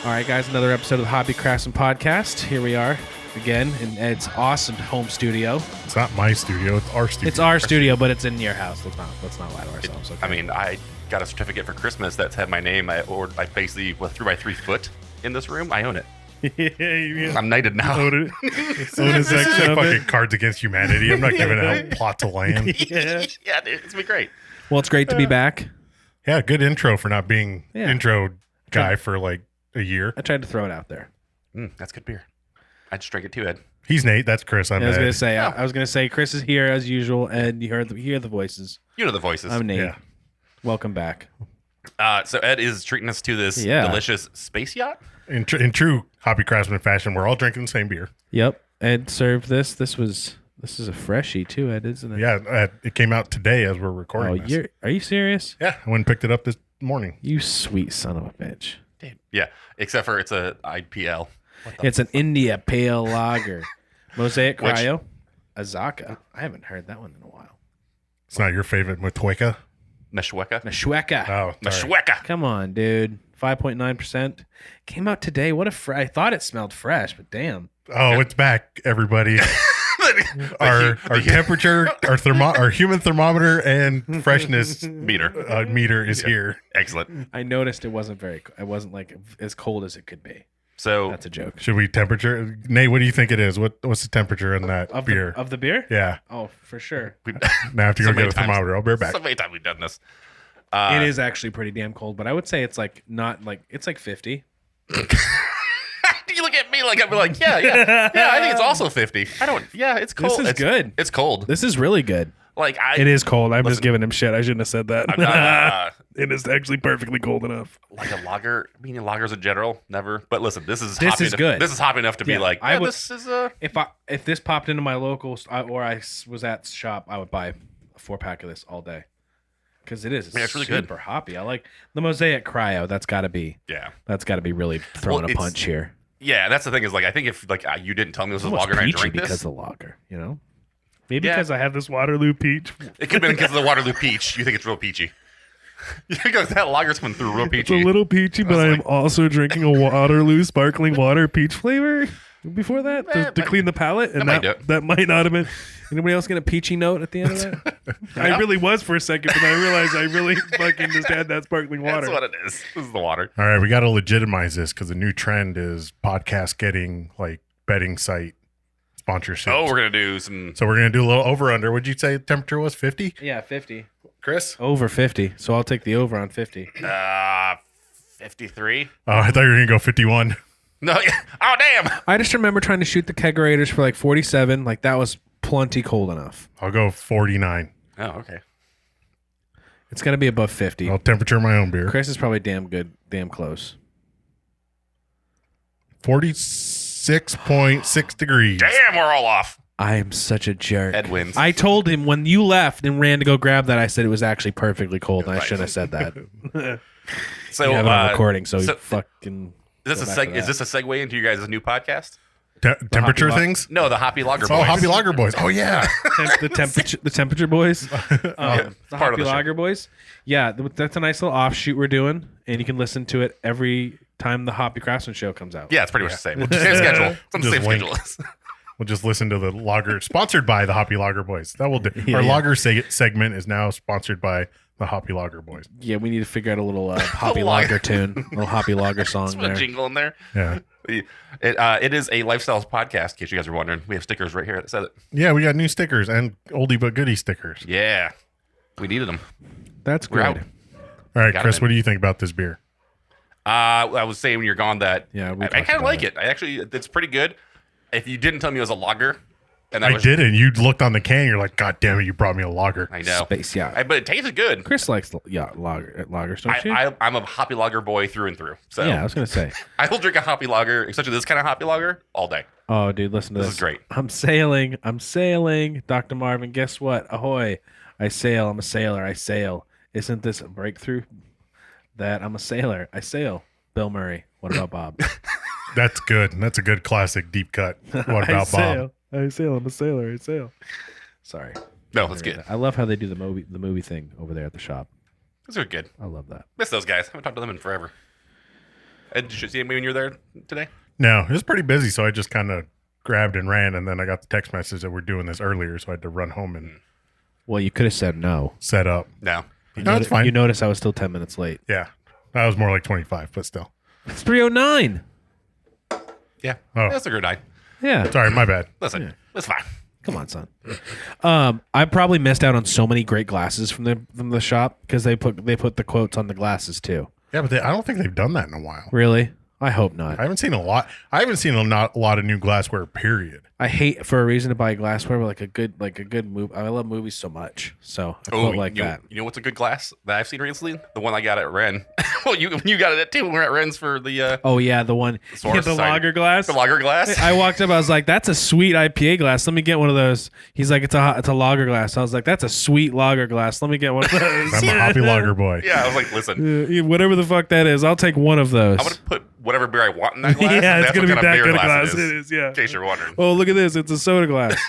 All right, guys, another episode of the Hobby Craftsman Podcast. Here we are again in Ed's awesome home studio. It's not my studio; it's our studio. It's our studio, but it's in your house. Let's not lie to ourselves. Okay? I mean, I got a certificate for Christmas that's had my name. I basically with 3x3 foot in this room. I own it. I'm knighted now. Own it. Own a section of fucking Cards Against Humanity. I'm not giving out plots of land. Yeah, Yeah, dude, it's been great. well, it's great to be back. Yeah, good intro for not being intro guy for like a year. I tried to throw it out there. That's good beer. I just drank it too, Ed. He's Nate. That's Chris. I'm I was Ed. gonna say, Chris is here as usual, and you hear the voices. You know the voices. I'm Nate. Yeah. Welcome back. So Ed is treating us to this delicious space yacht. In true hobby craftsman fashion, we're all drinking the same beer. Yep. Ed served this. This is a freshie too, Ed, isn't it? Yeah, it came out today as we're recording this. Are you serious? Yeah, I went and picked it up this morning. You sweet son of a bitch. Dude. Yeah, except for it's a IPL. It's an India Pale Lager. Mosaic Cryo. Azaka. I haven't heard that one in a while. It's not your favorite Matweka? Meshweka. Meshweka. Oh, sorry. Meshweka. Come on, dude. 5.9%. Came out today. What I thought it smelled fresh, but damn. Oh, it's back, everybody. our temperature, our human thermometer and freshness meter is here. Excellent. I noticed it wasn't like as cold as it could be. So That's a joke. Should we temperature? Nate, what do you think it is? What's the temperature in that beer? Of the beer? Yeah. Oh, for sure. Now I have to go So many get a times. thermometer. I'll be right back. so many times we've done this. It is actually pretty damn cold, but I would say it's like not like it's like 50. You look at me like I'd be like, yeah. I think it's also 50. I don't. Yeah, it's cold. This is good. It's cold. This is really good. Like It is cold. I'm just giving him shit. I shouldn't have said that. I'm not, It is actually perfectly cold enough. like a lager. I mean, lagers in general, never. But listen, this is good. This is hot enough to be like, I would- this is If this popped into my local or I was at shop, I would buy a 4-pack of this all day because it is it's really super hoppy. I like the Mosaic Cryo. That's got to be really throwing a punch here. Yeah, that's the thing is like I think if like you didn't tell me this was a Almost lager and I peachy drank because this, of the lager, you know. Maybe Yeah. because I have this Waterloo peach. it could have been because of the Waterloo peach. You think it's real peachy? Because that lager's coming through real It's a peachy. little peachy, but I am also drinking a Waterloo sparkling water peach flavor before that to clean the palate, and might do it. that might not have been. Anybody else get a peachy note at the end of that? I really was for a second, but I realized I really fucking just had that sparkling water. That's what it is. This is the water. All right, we got to legitimize this because the new trend is podcast getting like betting site sponsorships. Oh, we're gonna do some. So we're gonna do a little over under. Would you say the temperature was 50? Yeah, 50. Chris? Over 50. So I'll take the over on 50. 53. Oh, I thought you were gonna go 51. No. Oh, damn. I just remember trying to shoot the kegerators for like 47. Like that was plenty cold enough. I'll go 49. Oh, okay. It's gonna be above 50. I'll temperature my own beer. Chris is probably damn close. 46.6 degrees. Damn, we're all off. I am such a jerk. Ed wins. I told him when you left and ran to go grab that, I said it was actually perfectly cold, and I Right. shouldn't have said that. So You have it on recording, so you so- fucking. Is this a segue into you guys' new podcast? Temperature Hoppy things? No, the Hoppy Lager Oh, Boys. Hoppy Lager Boys. Oh, yeah. the temperature boys, the part of Hoppy the show. Lager boys. Yeah, that's a nice little offshoot we're doing, and you can listen to it every time the Hoppy Craftsman show comes out. Yeah, it's pretty much the same. Same schedule. It's on the Just same link. schedule. We'll just listen to the lager sponsored by the Hoppy Lager Boys. That will do. Our Yeah. lager segment is now sponsored by the Hoppy Lager Boys. Yeah, we need to figure out a little Hoppy Lager. Lager tune, a little Hoppy Lager song Put a there. jingle in there. Yeah. It is a lifestyles podcast, in case you guys are wondering. We have stickers right here that says it. Yeah, we got new stickers and oldie but goodie stickers. Yeah. We needed them. That's We're out. good. All right, Got Chris, it. what do you think about this beer? I was saying when you're gone that Yeah, we I talked kind of about like it. it. It's pretty good. If you didn't tell me it was a lager, and that I was, didn't. You looked on the can. You're like, God damn it, you brought me a lager. I know. Space yacht. But it tasted good. Chris likes lagers, don't you? I'm a hoppy lager boy through and through. So Yeah, I was gonna say. I will drink a hoppy lager, especially this kind of hoppy lager, all day. Oh, dude, listen to this. This is great. I'm sailing. Dr. Marvin, guess what? Ahoy! I sail. I'm a sailor. I sail. Isn't this a breakthrough? That I'm a sailor. I sail. Bill Murray. What about Bob? That's good. That's a good classic deep cut. What I about sail. Bob? I sail. I'm a sailor. I sail. Sorry. No, that's good. I love how they do the movie thing over there at the shop. Those are good. I love that. Miss those guys. I haven't talked to them in forever. Did you see anybody when you were there today? No, it was pretty busy, so I just kind of grabbed and ran, and then I got the text message that we're doing this earlier, so I had to run home and Well, you could have said no. set up. No. No, it's fine. You notice I was still 10 minutes late. Yeah, that was more like 25, but still. It's 3:09. Yeah. Oh. That's a good night. Yeah. Sorry, my bad. Listen, it's fine. Come on, son. I probably missed out on so many great glasses from the shop because they put the quotes on the glasses too. Yeah, but I don't think they've done that in a while. Really? I hope not. I haven't seen a lot. I haven't seen a lot of new glassware. Period. I hate for a reason to buy glassware, but like a good movie. I love movies so much, so I quote like that. You know what's a good glass that I've seen recently? The one I got at Ren. Well, you got it at too. We're at Ren's for the Oh yeah, the one Source the side. lager glass. the lager glass. I walked up. I was like, "That's a sweet IPA glass. Let me get one of those." He's like, "It's a lager glass." I was like, "That's a sweet lager glass. Let me get one of those." I'm a hoppy lager boy. Yeah, I was like, listen, Whatever the fuck that is, I'll take one of those. I'm gonna put whatever beer I want in that glass. Yeah, and it's that's gonna be what that kind good of a beer glass. it It is, yeah. In case you're wondering. Oh, look at this! It's a soda glass.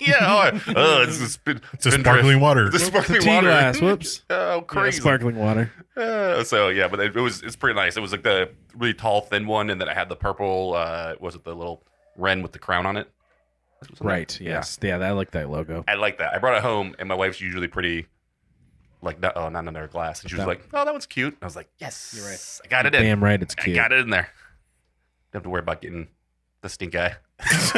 Yeah. It's It's a sparkling water. The sparkling Tea water. glass. Whoops. Oh, Yeah, crazy. sparkling water. So yeah, but it's pretty nice. It was like the really tall, thin one, and then it had the purple. Was it the little wren with the crown on it? Right. Yes. Yeah. I like that logo. I like that. I brought it home, and my wife's usually pretty like, not another glass, and she was like, "Oh, that one's cute." I was like, "Yes, You're right. I got it in. Damn right, it's I cute. got it in there. Don't have to worry about getting the stink eye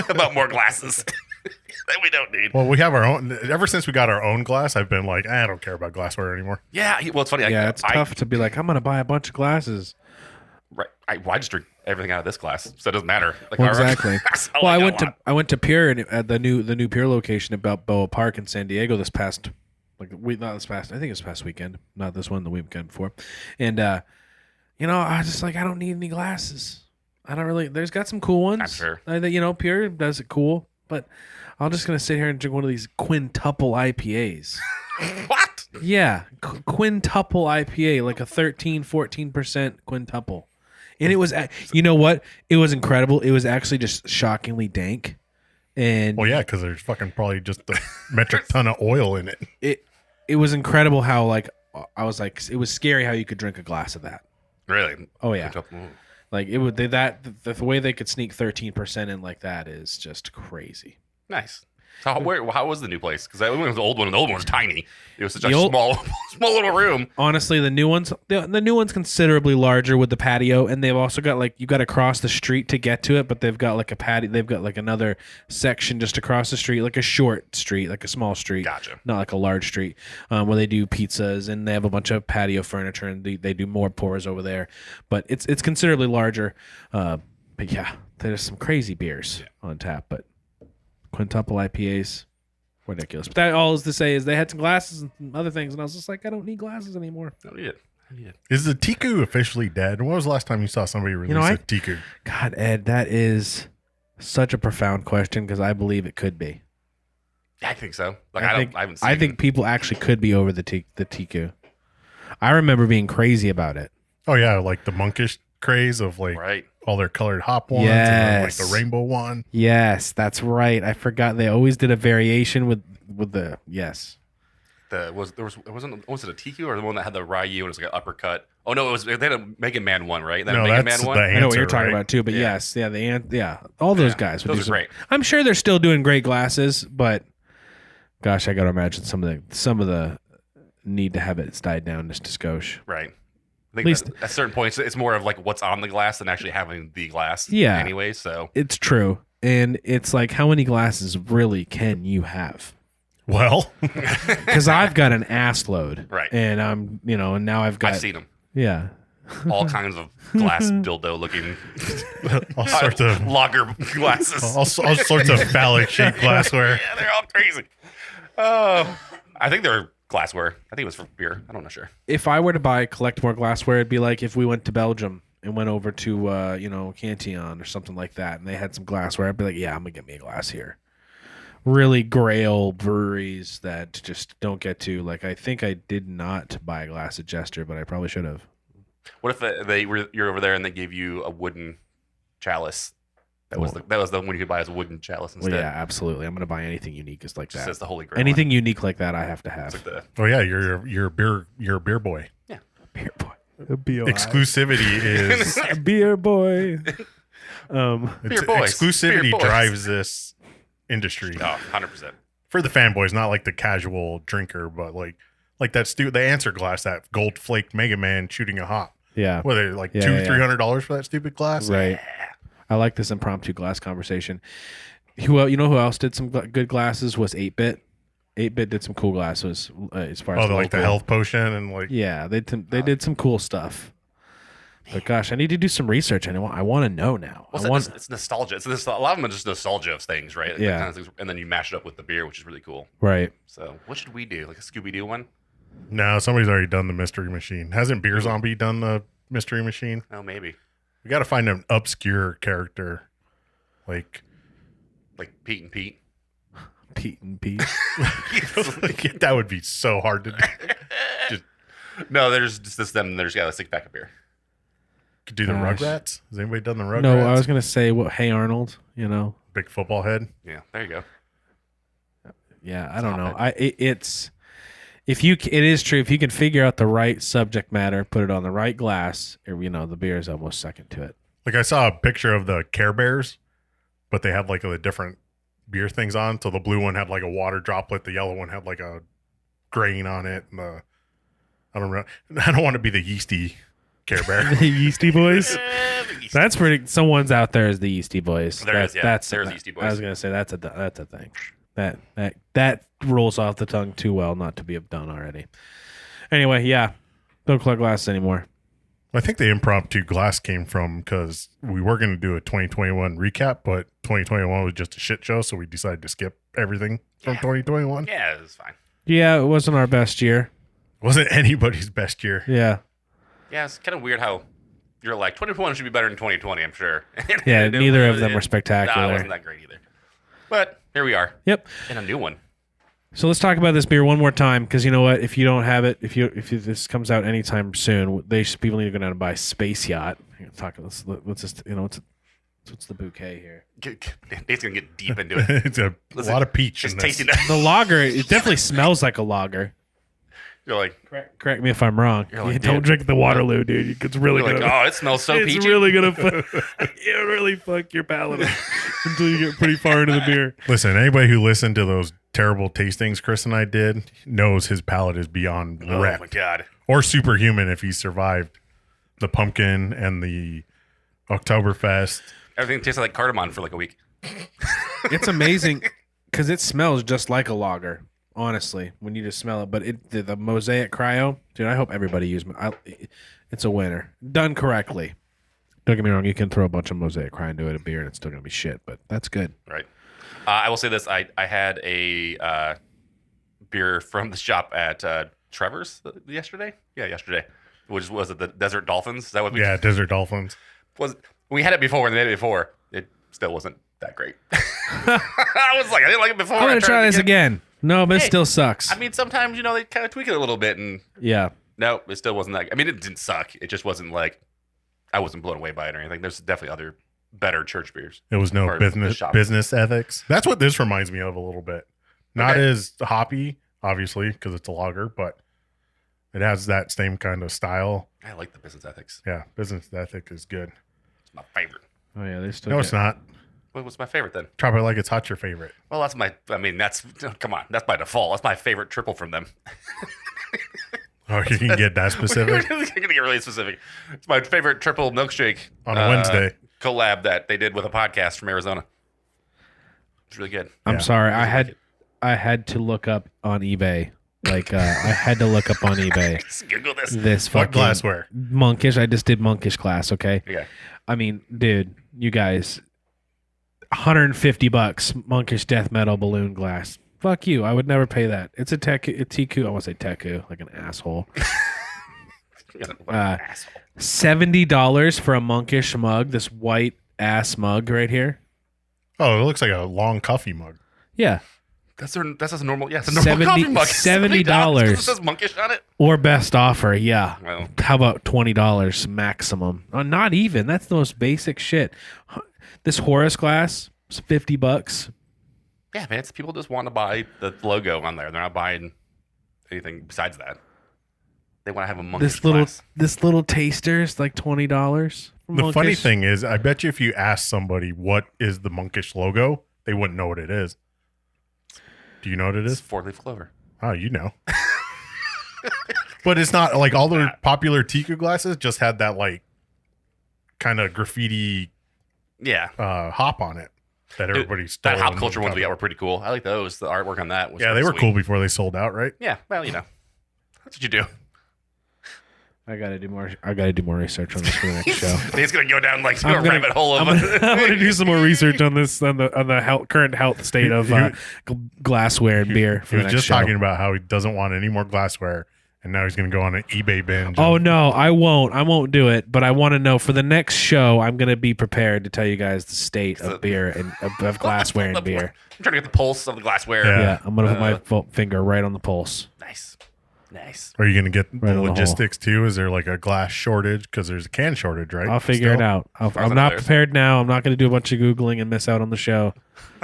about more glasses that we don't need." Well, we have our own. Ever since we got our own glass, I've been like, I don't care about glassware anymore. Yeah. Well, it's funny. Yeah, it's tough to be like, I'm gonna buy a bunch of glasses. Right. I just drink everything out of this glass, so it doesn't matter. Like, Well, our- exactly. I Well, like that a lot. I went to Pure at the new Pure location at Balboa Park in San Diego this past I think it was past weekend, not this one, the weekend before, and I was just like, I don't need any glasses. I don't really. There's got some cool ones. I'm sure. Pure does it cool, but I'm just gonna sit here and drink one of these quintuple IPAs. What? Yeah, quintuple IPA, like a 13-14% quintuple. And it was, you know what? It was incredible. It was actually just shockingly dank. And Well, yeah, because there's fucking probably just a metric ton of oil in it. it was incredible how, like, I was like, it was scary how you could drink a glass of that. Really? Oh, yeah. Mm. Like, it would, the way they could sneak 13% in like that is just crazy. Nice. So how was the new place? Because that one was the old one, and the old one was tiny. It was such a The old- small little room. Honestly, the new one's considerably larger with the patio, and they've also got like you got to cross the street to get to it, but they've got like a patio. They've got like another section just across the street, like a short street, like a small street, Gotcha. not like a large street, where they do pizzas and they have a bunch of patio furniture and they do more pours over there. But it's considerably larger. But yeah, there's some crazy beers on tap, but quintuple IPAs. Ridiculous. But that all is to say is they had some glasses and other things, and I was just like, I don't need glasses anymore. I need it. Is the Tiku officially dead? When was the last time you saw somebody release a Tiku? God, Ed, that is such a profound question because I believe it could be. Yeah, I think so. Like I haven't seen I think people actually could be over the Tiku. I remember being crazy about it. Oh, yeah, like the monkish craze of like right. all their colored hop ones and then, like Yes. the rainbow one. Yes, that's right. I forgot they always did a variation with the yes. Was it a TQ or the one that had the Ryu and it was like an uppercut? Oh no, they had a Mega Man one, right? Then No, a Mega that's Man one. the I know what you're answer, talking right? about too, but Yeah. yes, all those guys would those do are some, great. I'm sure they're still doing great glasses, but gosh, I got to imagine some of the need to have it died down just to skosh. Right. I think least- at certain points, it's more of like what's on the glass than actually having the glass. Yeah. Anyway, so It's true. And it's like, how many glasses really can you have? Well, Because I've got an ass load. Right. And and now I've got. I've seen them. Yeah. All kinds of glass dildo looking all sorts of lager glasses. all sorts of phallic shaped glassware. Yeah, they're all crazy. Oh, I think they're glassware. I think it was for beer. I'm not sure. If I were to collect more glassware, it'd be like if we went to Belgium and went over to, Cantillon or something like that, and they had some glassware, I'd be like, yeah, I'm going to get me a glass here. Really grail breweries that just don't get to, like, I think I did not buy a glass at Jester, but I probably should have. What if you're over there and they gave you a wooden chalice? That was the one you could buy as a wooden chalice instead. Well, yeah, absolutely. I'm going to buy anything unique is like Just that. says the Holy Grail. Anything unique like that, I have to have. It's like the Oh yeah, you're a beer boy. Beer boy. exclusivity is beer boy. Beer boys. Exclusivity Beer boys. drives this industry. Oh, 100%. For the fanboys, not like the casual drinker, but like that the answer glass, that gold flake Mega Man shooting a hop. Yeah. Whether like Yeah, $200-$300 for that stupid glass. Right. I like this impromptu glass conversation. Who else did some good glasses was 8-Bit. 8-Bit did some cool glasses as far as Like the health potion and like yeah, they did some cool stuff. But gosh, I need to do some research. I want to know now. It's nostalgia. A lot of them are just nostalgia of things, right? Yeah. Kind of things, and then you mash it up with the beer, which is really cool. Right. So what should we do? Like a Scooby-Doo one? No, somebody's already done the mystery machine. Hasn't Beer Zombie done the mystery machine? Oh, maybe. We got to find an obscure character, like Pete and Pete. Pete and Pete. that would be so hard to do. No, there's just them. There's got a 6-pack of beer. Could do the Gosh. Rugrats. Has anybody done the Rugrats? No, I was gonna say Hey Arnold. Big football head. Yeah, there you go. Yeah, I don't know. It is true if you can figure out the right subject matter, put it on the right glass, the beer is almost second to it. Like I saw a picture of the Care Bears, but they had like the different beer things on. So the blue one had like a water droplet, the yellow one had like a grain on it, and I don't want to be the yeasty Care Bear. The Yeasty Boys. That's pretty. Someone's out there as the Yeasty Boys. There's Yeasty Boys. I was gonna say that's a thing. That rolls off the tongue too well not to be done already. Anyway, yeah, don't collect glasses anymore. I think the impromptu glass came from because we were going to do a 2021 recap, but 2021 was just a shit show, so we decided to skip everything from 2021. Yeah, it was fine. Yeah, it wasn't our best year. Wasn't anybody's best year. Yeah. Yeah, it's kind of weird how you're like 2021 should be better than 2020. I'm sure. Yeah, neither of them were spectacular. No, it wasn't that great either. But here we are. Yep. In a new one. So let's talk about this beer one more time, because you know what? If you don't have it, if this comes out anytime soon, people need to go down and buy Space Yacht. Let's just what's the bouquet here? Nate's gonna get deep into it. It's a lot of peach in Just this. tasting that. The lager, it definitely smells like a lager. You're like, Correct me if I'm wrong. You're like, Don't dude. drink the Waterloo, dude. It's really you're gonna. like, oh, it smells so it's peachy. really gonna. It really fuck your palate up until you get pretty far into the beer. Listen, anybody who listened to those terrible tastings Chris and I did knows his palate is beyond Oh wrecked. my god. Or superhuman if he survived the pumpkin and the Oktoberfest. Everything tasted like cardamom for like a week. It's amazing because it smells just like a lager. Honestly, when you just smell it, but the Mosaic Cryo, dude, I hope everybody it's a winner done correctly. Don't get me wrong, you can throw a bunch of Mosaic Cryo into a beer and it's still gonna be shit, but that's good. Right. I will say this: I had a beer from the shop at Trevor's yesterday. Yeah, yesterday. Which was it? The Desert Dolphins. Is that what we? Yeah, Desert Dolphins. We had it before and they made it before. It still wasn't that great. I was like, I didn't like it before. I'm gonna try this again. No, but it Hey, still sucks. I mean, sometimes they kind of tweak it a little bit, and Yeah. no, it still wasn't that. I mean, it didn't suck. It just wasn't like I wasn't blown away by it or anything. There's definitely other better church beers. It was no Or the shop. business ethics. That's what this reminds me of a little bit. Not Okay. as hoppy, obviously, because it's a lager, but it has that same kind of style. I like the business ethics. Yeah, business ethic is good. It's my favorite. Oh yeah, they still. No, it's not. What's my favorite then? Drop it like it's hot. Your favorite. Well, that's my. I mean, come on. That's by default. That's my favorite triple from them. Oh, you can get that specific I'm gonna get really specific. It's my favorite triple milkshake on a Wednesday. collab that they did with a podcast from Arizona. It's really good. I'm Yeah. sorry. I had to look up on eBay. Like I had to look up on eBay Just Google this. this What fucking glassware? monkish. I just did monkish glass. Okay. Okay. I mean, dude, you guys, $150 monkish death metal balloon glass. Fuck you. I would never pay that. It's a Teku. I want to say Teku, like an asshole. What an asshole. $70 for a monkish mug. This white ass mug right here. Oh, it looks like a long coffee mug. Yeah. That's a normal. Yeah, it's a normal 70 coffee mug. $70. It says monkish on it. Or best offer. Yeah. Well, How about $20 maximum? Not even. That's the most basic shit. This Horus glass is $50. yeah, man. It's people just want to buy the logo on there. They're not buying anything besides that. they want to have a monkish This little taster is like $20. The funny thing is, I bet you if you ask somebody what is the monkish logo, they wouldn't know what it is. Do you know what it It's is? 4-leaf clover. Oh, you know. But it's not like all the popular Tiku glasses just had that like kind of graffiti hop on it that everybody stole. That hop culture ones we got were pretty cool. I like those. The artwork on that was they were sweet. cool before they sold out, right? Yeah, well, you know, that's what you do. I gotta do more research on this for the next show. He's gonna go down like a rabbit hole of. I'm gonna do some more research on this on the current health state of glassware and beer. He was just talking about how he doesn't want any more glassware, and now he's gonna go on an eBay binge. Oh no, I won't do it. But I want to know for the next show. I'm gonna be prepared to tell you guys the state of beer and of glassware and beer. I'm trying to get the pulse of the glassware. Yeah, I'm gonna put my finger right on the pulse. Nice. Are you going to get Right the on the logistics too? Is there like a glass shortage? Because there's a can shortage, right? I'll figure it out. I'm not prepared now. I'm not going to do a bunch of Googling and miss out on the show.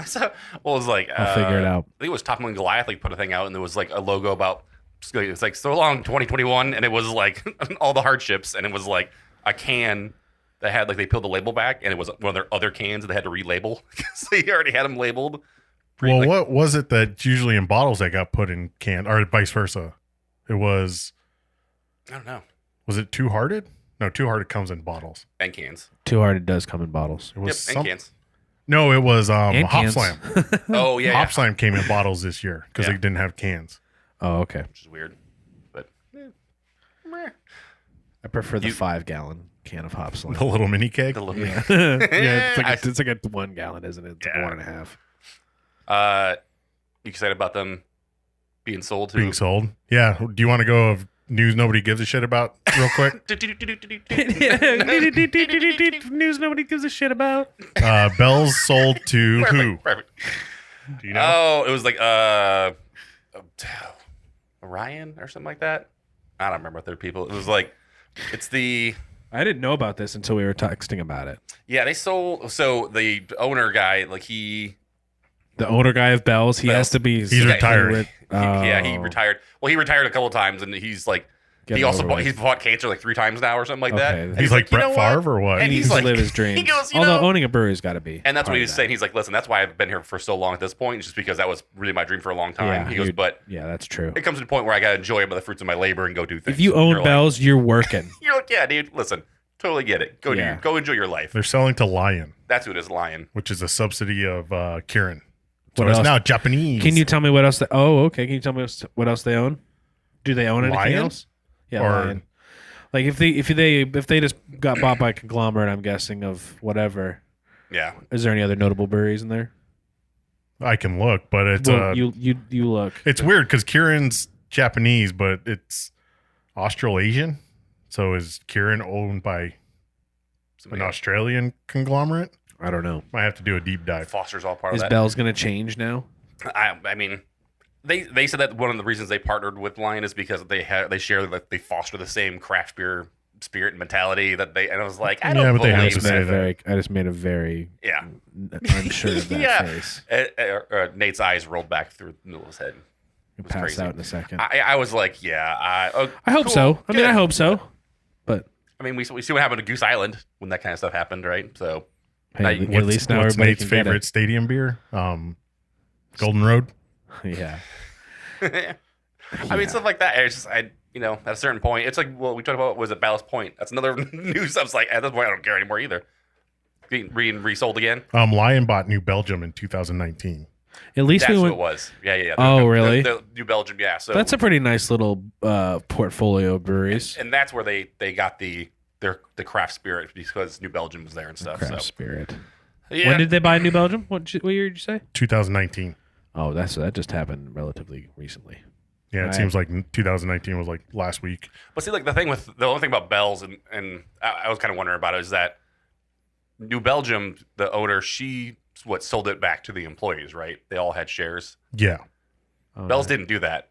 So, well, it was like I'll figure it out. I think it was Toppling Goliath like put a thing out, and there was like a logo about it's like so long 2021, and it was like all the hardships, and it was like a can that had like they peeled the label back, and it was one of their other cans that they had to relabel because they already had them labeled. Well, what was it that's usually in bottles that got put in can, or vice versa? It was. I don't know. Was it Two Hearted? No, Two Hearted comes in bottles. And cans. Two Hearted does come in bottles. It was and cans. No, it was And Hop cans. Slam. Oh yeah. Hop Slam came in bottles this year because they didn't have cans. Oh, okay. Which is weird, but I prefer the 5-gallon can of Hop Slam. The little mini keg. the little Yeah, it's like a 1 gallon, isn't it? It's like 1.5. You excited about them being sold to Being sold. Yeah. Do you want to go of news nobody gives a shit about real quick? News nobody gives a shit about. Bell's sold to who? Perfect. Do you know? Oh, it was like Orion or something like that. I don't remember what their people. It was like it's the I didn't know about this until we were texting about it. yeah they sold. So the owner guy The owner guy of Bell's, he has to be. He's retired. Yeah, he retired. Well, he retired a couple of times, and he's like, Get he also over with. he's fought cancer like 3 times now or something like that. Okay. And He's like "You Brett know what?" Favre or what? And He he's needs like, to live his dreams. He goes, Although owning a brewery's got to be. and that's what part he of was that. saying. He's like, listen, that's why I've been here for so long at this point, just because that was really my dream for a long time. Yeah, He goes, but yeah, that's true. it comes to the point where I got to enjoy the fruits of my labor and go do things. If you own You're Bell's, you're working. you're like, yeah, dude, listen, totally get it. Go Yeah. go enjoy your life. They're selling to Lion, That's who it is, Lion. which is a subsidy of Kirin. So What it's else? now Japanese. Can you tell me what else? Okay. Can you tell me what else they own? Do they own anything Lion? else? Yeah, Or- Lion. Like if they just got bought by a conglomerate, I'm guessing of whatever. Yeah, Is there any other notable breweries in there? I can look, but it's Well, you look. it's weird because Kirin's Japanese, but it's Australasian. So is Kirin owned by an Australian conglomerate? I don't know. Might have to do a deep dive. Foster's all part Is of that. Bell's gonna change now? I mean, they said that one of the reasons they partnered with Lion is because they share that they foster the same craft beer spirit and mentality that they. And I was like, I don't Yeah, but they have believe to Just say made a that. very. I just made a very Yeah, unsure of that Yeah. face. Nate's eyes rolled back through the middle of his head. You'll was pass crazy. out in a second. I was like, yeah, I hope cool, so. I mean, good. I hope so. But I mean, we see what happened to Goose Island when that kind of stuff happened, right? So hey, Now, at least now what's everybody Nate's can get favorite it. stadium beer? Golden Road. Yeah. I mean, stuff like that. It's just, at a certain point, it's like, well, we talked about, was it Ballast Point? That's another news. I was like, at this point, I don't care anymore either. Being resold again. Lion bought New Belgium in 2019. At least That's we what went. it was. Yeah. Oh, really? The New Belgium, yeah. So That's a pretty nice little portfolio of breweries. and that's where they got the craft spirit because New Belgium was there and stuff. Craft So spirit. yeah. When did they buy New Belgium? What year did you say? 2019. Oh, that just happened relatively recently. Yeah, it Right. seems like 2019 was like last week. But see, like the only thing about Bell's and I was kind of wondering about it is that New Belgium, the owner, she sold it back to the employees, right? They all had shares. Yeah. Oh, Bell's didn't do that.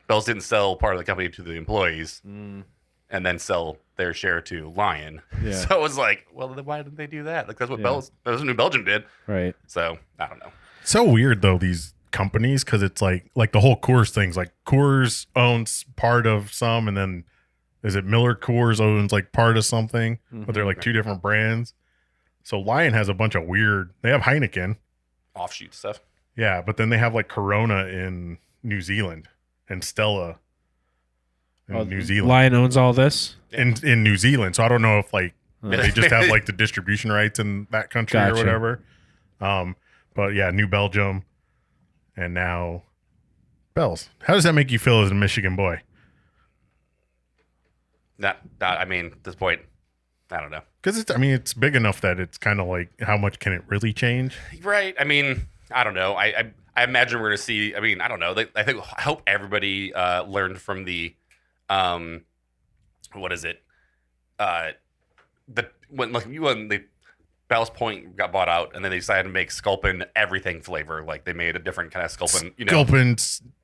Bell's didn't sell part of the company to the employees Mm, and then sell their share to Lion. Yeah. So it was like, well, then why didn't they do that? Like that's what Yeah. New Belgium did. right. So I don't know. So weird though, these companies because it's like the whole Coors things. Like Coors owns part of some, and then is it Miller Coors owns like part of something, but they're like two different brands. So Lion has a bunch of weird. They have Heineken, Offshoot stuff. yeah, but then they have like Corona in New Zealand and Stella in New Zealand. Lion owns all this. In New Zealand, so I don't know if like they just have like the distribution rights in that country Gotcha. or whatever. But yeah, New Belgium, and now Bell's. How does that make you feel as a Michigan boy? Not. I mean, at this point, I don't know. Because it's big enough that it's kind of like, how much can it really change? Right. I mean, I don't know. I imagine we're gonna see. I mean, I don't know. I hope everybody learned from the, what is it? When the Ballast Point got bought out, and then they decided to make Sculpin everything flavor. Like they made a different kind of Sculpin. Sculpin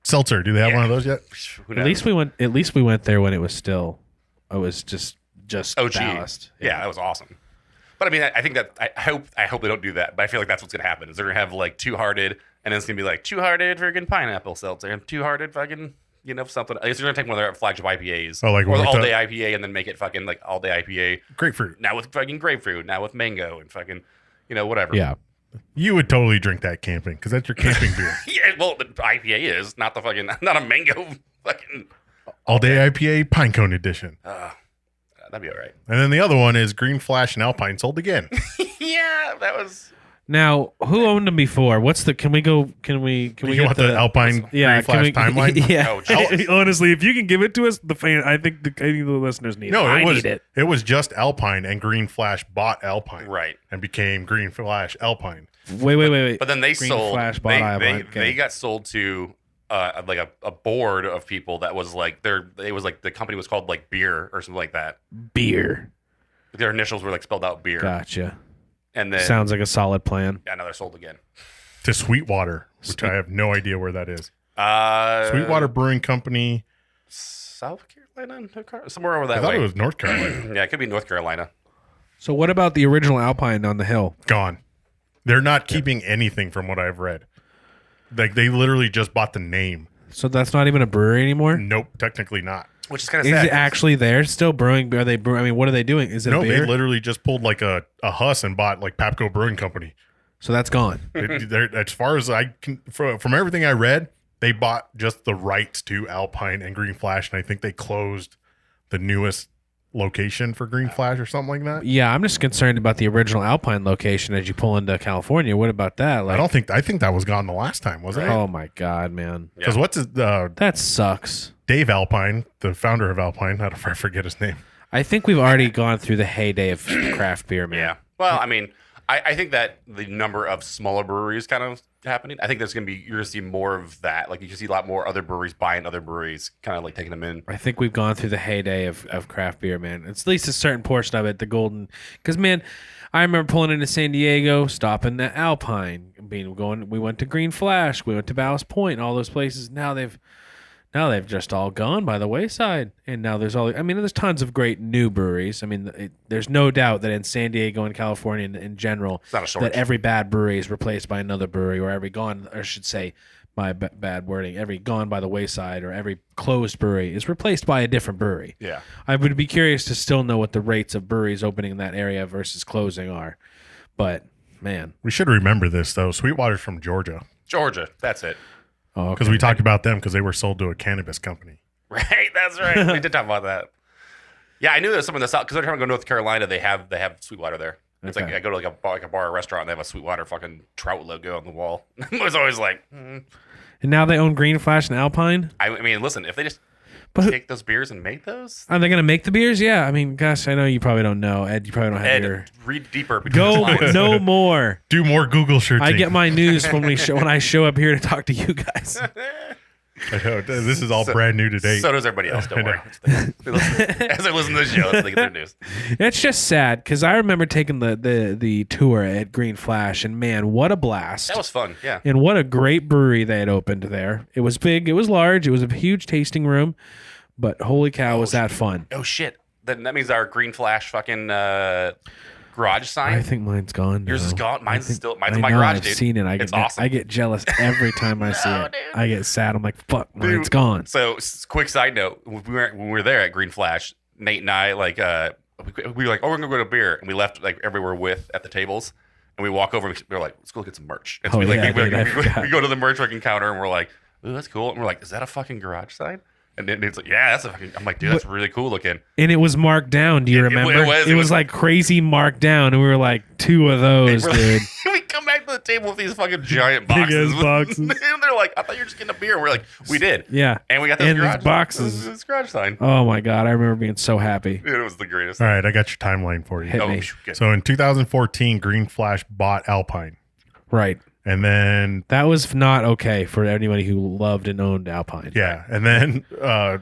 seltzer. Do they have one of those yet? Who knows? At least we went there when it was still. It was just OG. ballast. Yeah, that was awesome. But I mean, I think that I hope they don't do that. But I feel like that's what's gonna happen. Is they're gonna have like Two Hearted, and then it's gonna be like Two Hearted freaking pineapple seltzer and Two Hearted fucking something. I guess they're gonna take one of their flagship IPAs, like or the what all day IPA, and then make it fucking like all day IPA. Grapefruit. Now with fucking grapefruit. Now with mango and fucking whatever. Yeah. You would totally drink that camping because that's your camping beer. Yeah. Well, the IPA is not the fucking not a mango fucking All day IPA Pine Cone Edition. that'd be all right. And then the other one is Green Flash and Alpine sold again. Yeah, that was. Now, who owned them before? What's the? Can we You get want the Alpine Green Flash timeline? Yeah. Oh, Jesus. Honestly, if you can give it to us, I think the listeners need No, it. I was need it. it was just Alpine, and Green Flash bought Alpine, Right. and became Green Flash Alpine. Wait. But then they Green sold. Flash bought They Alpine. Okay. they got sold to like a board of people that was like it was like the company was called like Beer or something like that. Beer. Their initials were like spelled out Beer. Gotcha. And then Sounds like a solid plan. yeah, now they're sold again. To Sweetwater, which I have no idea where that is. Sweetwater Sweetwater Brewing Company. South Carolina, North Carolina? Somewhere over that I thought way. it was North Carolina. Yeah, it could be North Carolina. So what about the original Alpine on the hill? Gone. They're not keeping anything from what I've read. Like they literally just bought the name. So that's not even a brewery anymore? Nope, technically not. Which is kind of Is sad. it actually there? Still brewing? Are they brewing? I mean, what are they doing? Is it No, a beer? they literally just pulled like a Huss and bought like Papco Brewing Company. So that's gone. As far as I can, from everything I read, they bought just the rights to Alpine and Green Flash, and I think they closed the newest location for Green Flash or something like that. Yeah, I'm just concerned about the original Alpine location as you pull into California. What about that? Like, I think that was gone the last time, wasn't it? oh my God, man. Because what's his, That sucks. Dave Alpine, the founder of Alpine, I forget his name. I think we've already gone through the heyday of craft beer, man. Yeah. Well, I mean, I think that the number of smaller breweries kind of happening. I think you're gonna see more of that. Like you can see a lot more other breweries buying other breweries, kind of like taking them in. I think we've gone through the heyday of craft beer, man. It's at least a certain portion of it, the golden. Because, man, I remember pulling into San Diego, stopping at Alpine, we went to Green Flash, we went to Ballast Point, all those places. Now they've just all gone by the wayside. And now there's tons of great new breweries. I mean, there's no doubt that in San Diego and California in general, It's not a shortage. that every bad brewery is replaced by another brewery, or every gone by the wayside, or every closed brewery is replaced by a different brewery. Yeah. I would be curious to still know what the rates of breweries opening in that area versus closing are. But, man. We should remember this, though. Sweetwater's from Georgia. Georgia. That's it. Oh, Because we talked about them because they were sold to a cannabis company. Right. That's right. We did talk about that. Yeah, I knew there was some in the South because every time I go to North Carolina, they have Sweetwater there. It's Okay. like I go to like a bar or restaurant, and they have a Sweetwater fucking trout logo on the wall. I was always like, And now they own Green Flash and Alpine? I mean, listen, if they just But take those beers and make those, are they going to make the beers? Yeah. I mean, gosh, I know you probably don't know. Ed, you probably don't have your... Ed, read deeper. between the Go lines. no more. Do more Google searching. I get my news when I show up here to talk to you guys. I know, this is all brand new today. So does everybody else. Don't worry. As I listen to the show, they get their news. It's just sad because I remember taking the tour at Green Flash, and man, what a blast! That was fun. Yeah. And what a great brewery they had opened there. It was big, it was large, it was a huge tasting room, but holy cow, was that fun! Oh shit. That means our Green Flash fucking garage sign. I think mine's gone. Yours now. is gone. Mine's I think- still. Mine's I in my know, garage, I've dude. seen it. It's awesome. I get jealous every time I see No, it. dude. I get sad. I'm like, fuck, mine's Dude. gone. So, quick side note: when we were there at Green Flash, Nate and I we were like, oh, we're gonna go to beer, and we left like everywhere with at the tables, and we walk over, and we were like, let's go get some merch. And so Oh, we, like, yeah, we, dude, I we forgot. go to the merch fucking counter, and we're like, ooh, that's cool, and we're like, is that a fucking garage sign? And then it's like, yeah, that's a fucking. I'm like, dude, that's really cool looking. And it was marked down. Do you It remember? was. It was like crazy marked down, and we were like, 2 of those, dude. We come back to the table with these fucking giant Big boxes. ass boxes. And they're like, I thought you were just getting a beer. And we're like, we did. Yeah. And we got those And these garage boxes. This garage sign. Oh my god, I remember being so happy. Dude, it was the greatest. All right, I got your timeline for you. Hit me. Good. So in 2014, Green Flash bought Alpine, Right. and then That was not okay for anybody who loved and owned Alpine. yeah, and then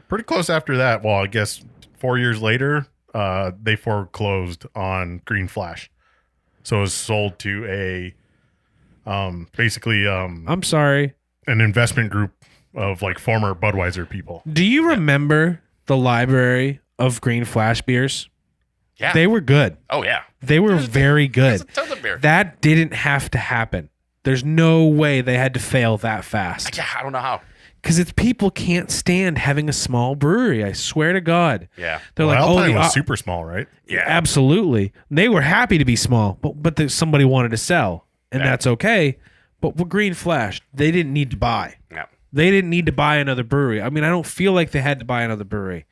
pretty close after that. Well, I guess 4 years later, they foreclosed on Green Flash, so it was sold to a basically I'm sorry. an investment group of like former Budweiser people. Do you remember the library of Green Flash beers? Yeah. They were good. Oh, yeah. They were very There's good. a ton of beer. That didn't have to happen. There's no way they had to fail that fast. Yeah, I don't know how. Because it's people can't stand having a small brewery. I swear to God. Yeah. They're Well, like, Alpine oh, was super small, right? Yeah. absolutely. They were happy to be small, but somebody wanted to sell, and Yeah. that's okay. But with Green Flash, they didn't need to buy. Yeah. They didn't need to buy another brewery. I mean, I don't feel like they had to buy another brewery.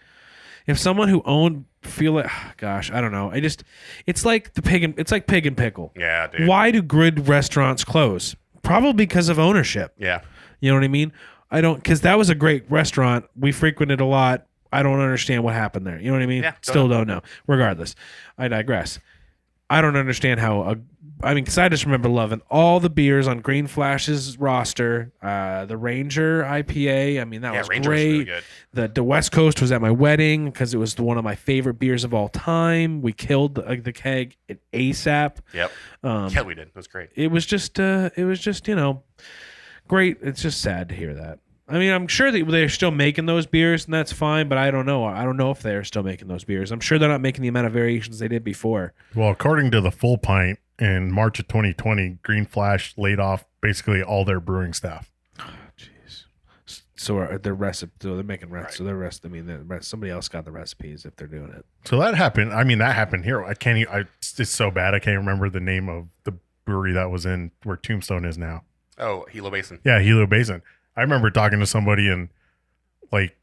If someone who owned feel like, gosh, I don't know. It's like pig and pickle. Yeah, dude. Why do grid restaurants close? Probably because of ownership. Yeah. You know what I mean? Because that was a great restaurant. We frequented a lot. I don't understand what happened there. You know what I mean? Yeah, Still don't know. Regardless, I digress. I don't understand how. Because I just remember loving all the beers on Green Flash's roster. The Ranger IPA. I mean, that Yeah, was Ranger was great. really good. The West Coast was at my wedding because it was one of my favorite beers of all time. We killed the keg at ASAP. Yep. Yeah, we did. It was great. It was just great. It's just sad to hear that. I mean, I'm sure that they're still making those beers, and that's fine. But I don't know. I don't know if they're still making those beers. I'm sure they're not making the amount of variations they did before. Well, according to the Full Pint, in March of 2020, Green Flash laid off basically all their brewing staff. Jeez. So the recipe. So they're making recipes. So the rest. I mean, somebody else got the recipes if they're doing it. So that happened. I mean, that happened here. It's so bad. I can't remember the name of the brewery that was in where Tombstone is now. Oh, Hilo Basin. Yeah, Hilo Basin. I remember talking to somebody and like,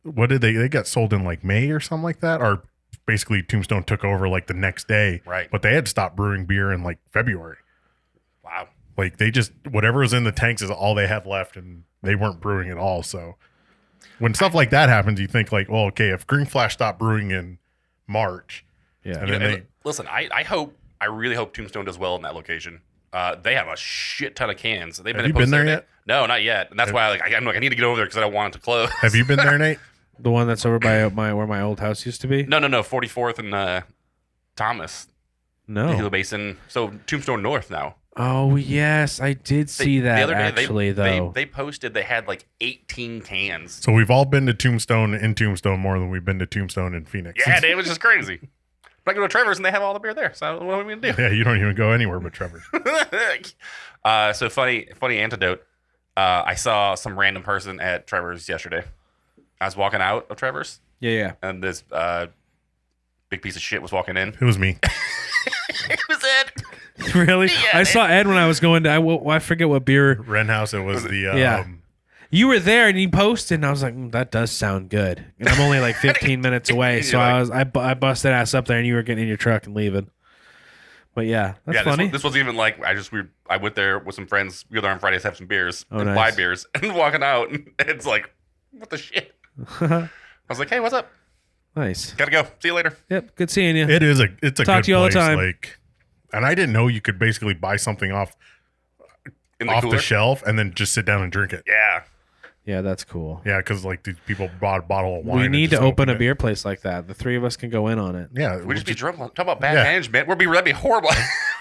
what did they got sold in like May or something like that? Or basically Tombstone took over like the next day. Right. But they had stopped brewing beer in like February. Wow. Like they just, whatever was in the tanks is all they had left and they weren't brewing at all. So when stuff like that happens, you think like, well, okay, if Green Flash stopped brewing in March. Yeah. And then Listen, I really hope Tombstone does well in that location. They have a shit ton of cans. They've Have been you been there posted- yet? No, not yet. And that's why I'm like, I need to get over there because I don't want it to close. Have you been there, Nate? The one that's over by where my old house used to be. No, 44th and Thomas. The Hilo No. Basin. So Tombstone North now. Oh yes, I did see that. The other day, Actually, though. they posted they had like 18 cans. So we've all been to Tombstone in Tombstone more than we've been to Tombstone in Phoenix. Yeah, dude, it was just crazy. But I go to Trevor's and they have all the beer there. So what are we gonna do? Yeah, you don't even go anywhere but Trevor. So funny antidote. I saw some random person at Trevor's yesterday. I was walking out of Trevor's, yeah. and this big piece of shit was walking in. It was me. It was Ed. Really? Yeah, I saw Ed when I was going to. I forget what beer. Ren House. It was the Yeah. You were there and you posted, and I was like, that does sound good. And I'm only like 15 minutes away, so I busted ass up there, and you were getting in your truck and leaving. But yeah, that's funny. This wasn't even like I went there with some friends. We go there on Fridays, have some beers, Oh, and nice. buy beers, and walking out, and it's like, what the shit? I was like, hey, what's up? Nice. Gotta go. See you later. Yep. Good seeing you. It's a Talk good to you all the place. time. Like, and I didn't know you could basically buy something off In the cooler. the shelf and then just sit down and drink it. Yeah. Yeah, that's cool. Yeah, because like these people bought a bottle of wine. We and need to just open opened a it. beer place like that. The three of us can go in on it. Yeah, We'd just be drunk. Talk about bad Yeah. management. That'd be horrible.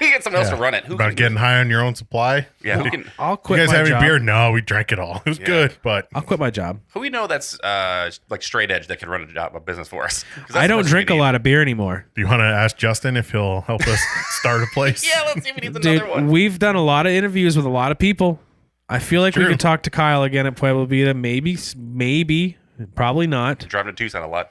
We get someone else to run it. Who about can getting high on your own supply. Yeah, who can? I'll You quit guys my have any job. beer? No, we drank it all. It was good, but I'll quit my job. Who we know that's like straight edge that can run a business for us? 'Cause that's I the don't person drink we a need. lot of beer anymore. do you want to ask Justin if he'll help us start a place? Yeah, let's see if he needs Dude, another one. we've done a lot of interviews with a lot of people. I feel like we True. could talk to Kyle again at Pueblo Vida. Maybe, probably not. Driving to Tucson a lot.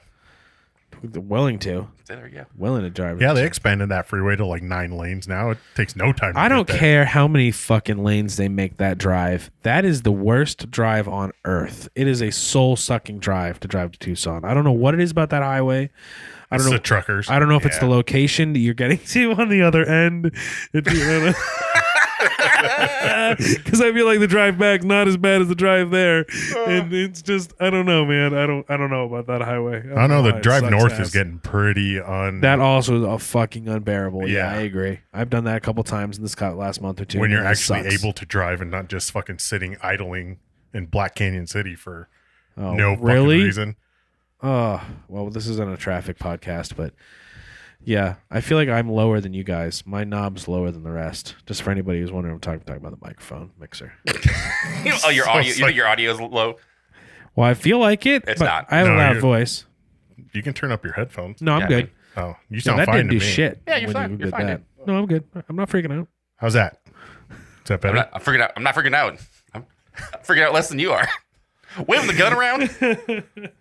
Willing to. There you go. Willing to drive. Yeah, they expanded that freeway to like 9 lanes now. It takes no time. To I get don't there. care how many fucking lanes they make that drive. That is the worst drive on earth. It is a soul-sucking drive to Tucson. I don't know what it is about that highway. I It's don't know. the truckers. I don't know if it's the Yeah. location that you're getting to on the other end. Because I feel like the drive back's not as bad as the drive there, and it's just I don't know, man. I don't know about that highway. I don't know. The why it drive sucks north ass. is getting pretty That also is a fucking unbearable. Yeah, Yeah. I agree. I've done that a couple times in this last month or two. when you're and it actually sucks. able to drive and not just fucking sitting idling in Black Canyon City for Oh, no really? fucking reason. Oh, well, this isn't a traffic podcast, but yeah, I feel like I'm lower than you guys. My knob's lower than the rest. Just for anybody who's wondering, I'm talking about the microphone mixer. Oh, your So audio. You psych- think your audio is low? Well, I feel like it, It's but not. I have a No, loud you're- voice. You can turn up your headphones. No, I'm Yeah, I good. mean- Oh, you Yeah, sound that fine didn't to do me. shit. Yeah, you're when fine. you You're did fine, that. dude. No, I'm good. I'm not freaking out. How's that? Is that better? I'm freaking out. I'm not freaking out. I'm freaking out less than you are. Waving the gun around.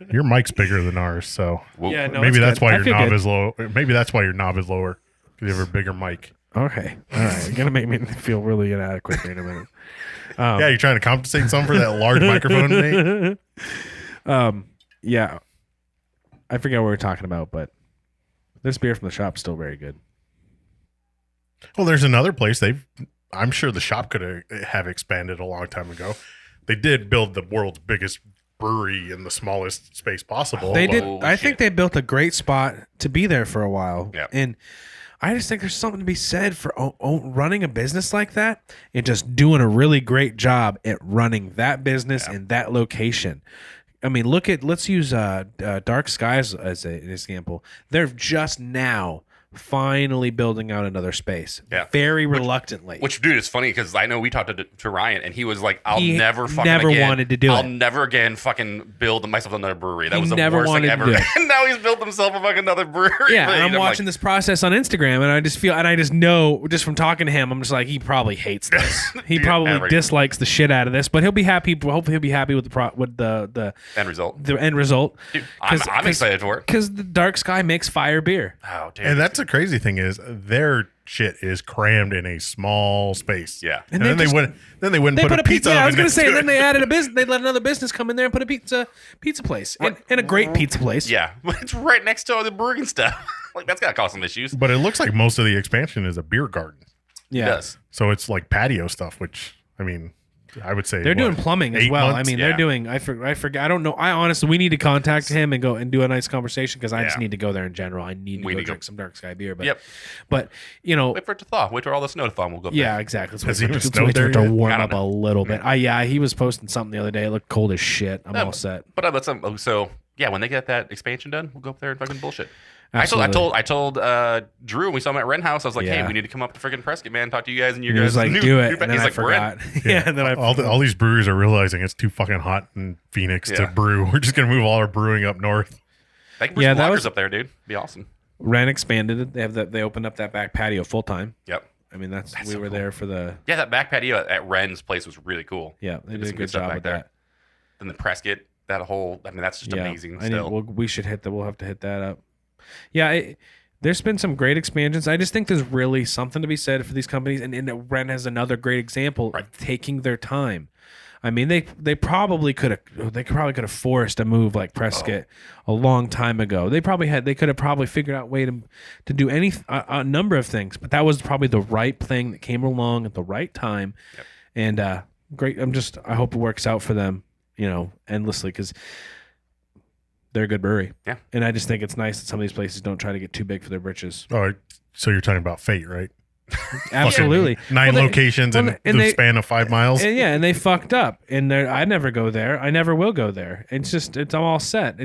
Your mic's bigger than ours, so Whoa. Yeah, no, maybe it's that's good. why I your feel knob good. is low. Maybe that's why your knob is lower because you have a bigger mic. Okay. All right. You're going to make me feel really inadequate here in a minute. Yeah, you're trying to compensate some for that large microphone, Nate? Yeah. I forget what we were talking about, but this beer from the shop's still very good. Well, there's another place I'm sure the shop could have expanded a long time ago. They did build the world's biggest brewery in the smallest space possible. They but- did. Holy I think shit. they built a great spot to be there for a while. Yeah. And I just think there's something to be said for running a business like that and just doing a really great job at running that business in that location. I mean, let's use Dark Skies as an example. They're just now finally building out another space. Yeah. Very reluctantly. Which, dude, it's funny because I know we talked to Ryan and he was like, I'll He never fucking never again, wanted to do I'll it. never again fucking build myself another brewery. That He was the never worst thing wanted to ever. do it. And now he's built himself a fucking another brewery. Yeah, and I'm like, watching this process on Instagram, and I just feel, and I just know, just from talking to him, I'm just like, he probably hates this. He Yeah, probably right. dislikes the shit out of this, but he'll be happy. Hopefully, he'll be happy with the End result. the end result. Dude, I'm excited for it. because the Dark Sky makes fire beer. Oh, dude. And that's the crazy thing is their shit is crammed in a small space. Yeah. And, And then they they just- wouldn't. Then they wouldn't They put a pizza. Yeah, I oven was gonna next say. to Then it. they added a business. They let another business come in there and put a pizza place, and a great pizza place. Yeah. It's right next to all the brewing and stuff. Like, that's got to cause some issues. But it looks like most of the expansion is a beer garden. It yeah. does. So it's like patio stuff, which I mean, I would say They're doing what, plumbing as 8 well. months? I mean, Yeah. they're doing. I forget. I don't know. I honestly, we need to contact him and go and do a nice conversation because I just Yeah. need to go there in general. I need to We go need to drink some Dark Sky beer. But, Yep. but you know, Wait for it to thaw. Wait for all the snow to thaw and we'll go yeah, back. exactly. Let's Has wait it for even let's wait snowed for it there to yet? warm I don't up a know. little bit. Yeah, he was posting something the other day. It looked cold as shit. I'm all set. But let's so yeah, when they get that expansion done, we'll go up there and fucking bullshit. Absolutely. I told Drew when we saw him at Ren House, I was like, Yeah. hey, we need to come up to freaking Prescott, man, talk to you guys and you He guys. was like, new- do new it, ba-" and then He's I like, "We're in." forgot. Yeah, and then I all these breweries are realizing it's too fucking hot in Phoenix to Yeah. brew. We're just gonna move all our brewing up north. They can brew Yeah, some that lagers was- up there, dude. Be awesome. Ren expanded it. They have that. They opened up that back patio full time. Yep. I mean, that's we so were cool. there for the. Yeah, that back patio at Ren's place was really cool. Yeah, they did did a some good good stuff job back with there. that. Then the Prescott, that whole, I mean, that's just amazing. Still. We should hit that. We'll have to hit that up. Yeah, there's been some great expansions. I just think there's really something to be said for these companies, and Ren has another great example Right. of taking their time. I mean, they probably could have forced a move like Prescott a long time ago. They could have probably figured out a way to do a number of things, but that was probably the right thing that came along at the right time. Yep. And great. I hope it works out for them, endlessly because they're a good brewery. Yeah. And I just think it's nice that some of these places don't try to get too big for their britches. Oh, so you're talking about Fate, right? Absolutely. Nine Well, they- locations well, in and the they- span of 5 miles. and they fucked up, and I never go there. I never will go there. It's all set.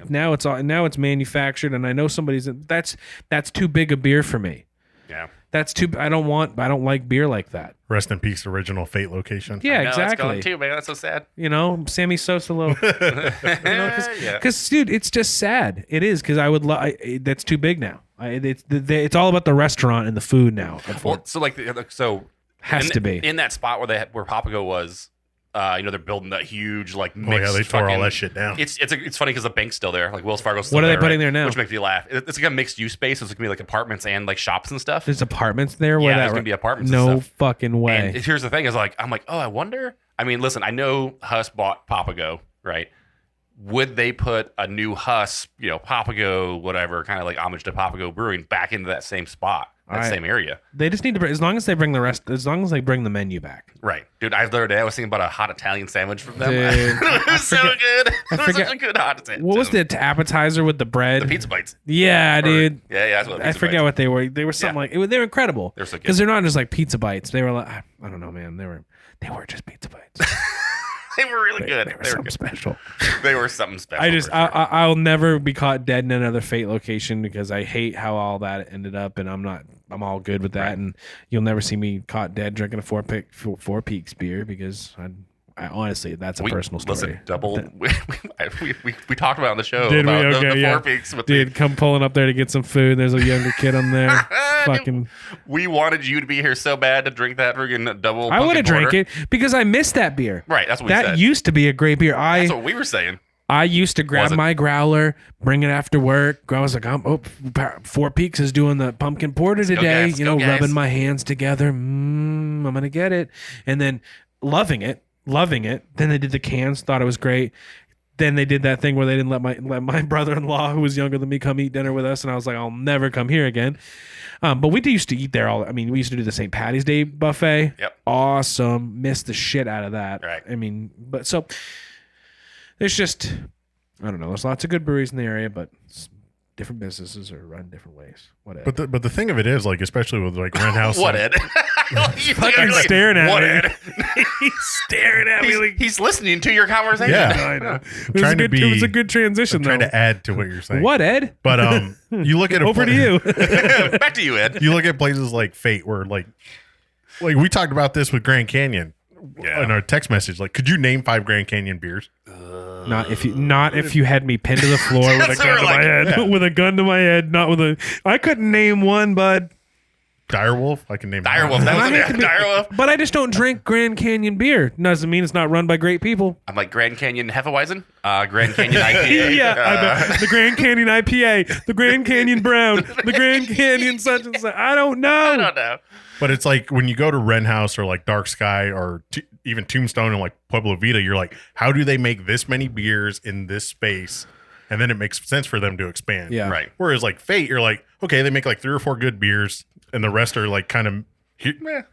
Now it's manufactured, and I know that's too big a beer for me. Yeah. I don't like beer like that. Rest in peace, original Fate location. Yeah, No, that's gone exactly. too, man. That's so sad. Sammy Sosa little. Yeah. Because dude, it's just sad. It is because I would. That's too big now. It's all about the restaurant and the food now. Well, so like, Has to be. in that spot where Papago was. They're building that huge like. Oh yeah, mixed they tore all fucking- that shit down. It's funny because the bank's still there. Like Wells Fargo's still What are there. they putting right? there now? Which makes me laugh. It's like a mixed use space. So it's gonna be like apartments and like shops and stuff. There's apartments there. Where Yeah, that there's gonna be apartments No and stuff. fucking way. And here's the thing: is like I'm like, oh, I wonder. I mean, listen, I know Huss bought Papago, right? Would they put a new Huss, Papago, whatever, kind of like homage to Papago Brewing back into that same spot, that Right. same area? They just need to, as long as they bring the menu back. Right, dude. The other day I was thinking about a hot Italian sandwich from them. Dude, it was so good. It was forget- such a good hot Italian. What was the appetizer with the bread? The pizza bites. Yeah, dude. Yeah, that's what. I forget what they were. They were something Yeah. like they were incredible. They're so good. Because they're not just like pizza bites. They were like I don't know, man. They were just pizza bites. They were really good. They were They were something good. special. They were something special. I just for sure. I'll never be caught dead in another Fate location because I hate how all that ended up, and I'm all good with that. Right. And you'll never see me caught dead drinking a Four Peaks beer because I honestly that's a personal story. Listen, double. We talked about it on the show Did we? about Okay, the yeah. Four Peaks with Dude, come pulling up there to get some food. There's a younger kid on there. Fucking. We wanted you to be here so bad to drink that friggin' double. I would have pumpkin drank porter. it because I missed that beer. Right, that's what we That said. used to be a great beer. That's what we were saying. I used to grab Was it? my growler, bring it after work. I was like, Four Peaks is doing the pumpkin porter go, today. guys. Go, guys. Rubbing my hands together. I'm gonna get it, and then loving it. Then they did the cans, thought it was great. Then they did that thing where they didn't let my brother-in-law, who was younger than me, come eat dinner with us, and I was like, I'll never come here again. But we used to eat there we used to do the St. Patty's Day buffet. Yep. Awesome. Missed the shit out of that. Right. I mean, but so there's just, I don't know. There's lots of good breweries in the area, but different businesses are run different ways. Whatever. But the thing of it is, like, especially with like rent house. What, and- Ed? fucking staring at what, me. Ed? He's staring at me like, He's listening to your conversation. Yeah. I know. I'm trying to be. It was a good transition, I'm trying though. to add to what you're saying. What, Ed? But you look at a Over pla- to you. Back to you, Ed. You look at places like Fate, where like we talked about this with Grand Canyon in our text message. Like, could you name 5 Grand Canyon beers? Not if you had me pinned to the floor with a That's gun to what my we're head. With a gun to my head, not with a. I couldn't name one, bud. Direwolf. I can name Direwolf. That I was hate to be- Direwolf. But I just don't drink Grand Canyon beer. Doesn't mean it's not run by great people. I'm like Grand Canyon Hefeweizen, Grand Canyon IPA. Yeah, I bet. The Grand Canyon IPA, the Grand Canyon Brown, the Grand Canyon such and such. I don't know. I don't know. But it's like when you go to Wren House or like Dark Sky or even Tombstone and like Pueblo Vita, you're like, how do they make this many beers in this space? And then it makes sense for them to expand. Yeah. Right. Whereas like Fate, you're like, okay, they make like 3 or 4 good beers and the rest are like kind of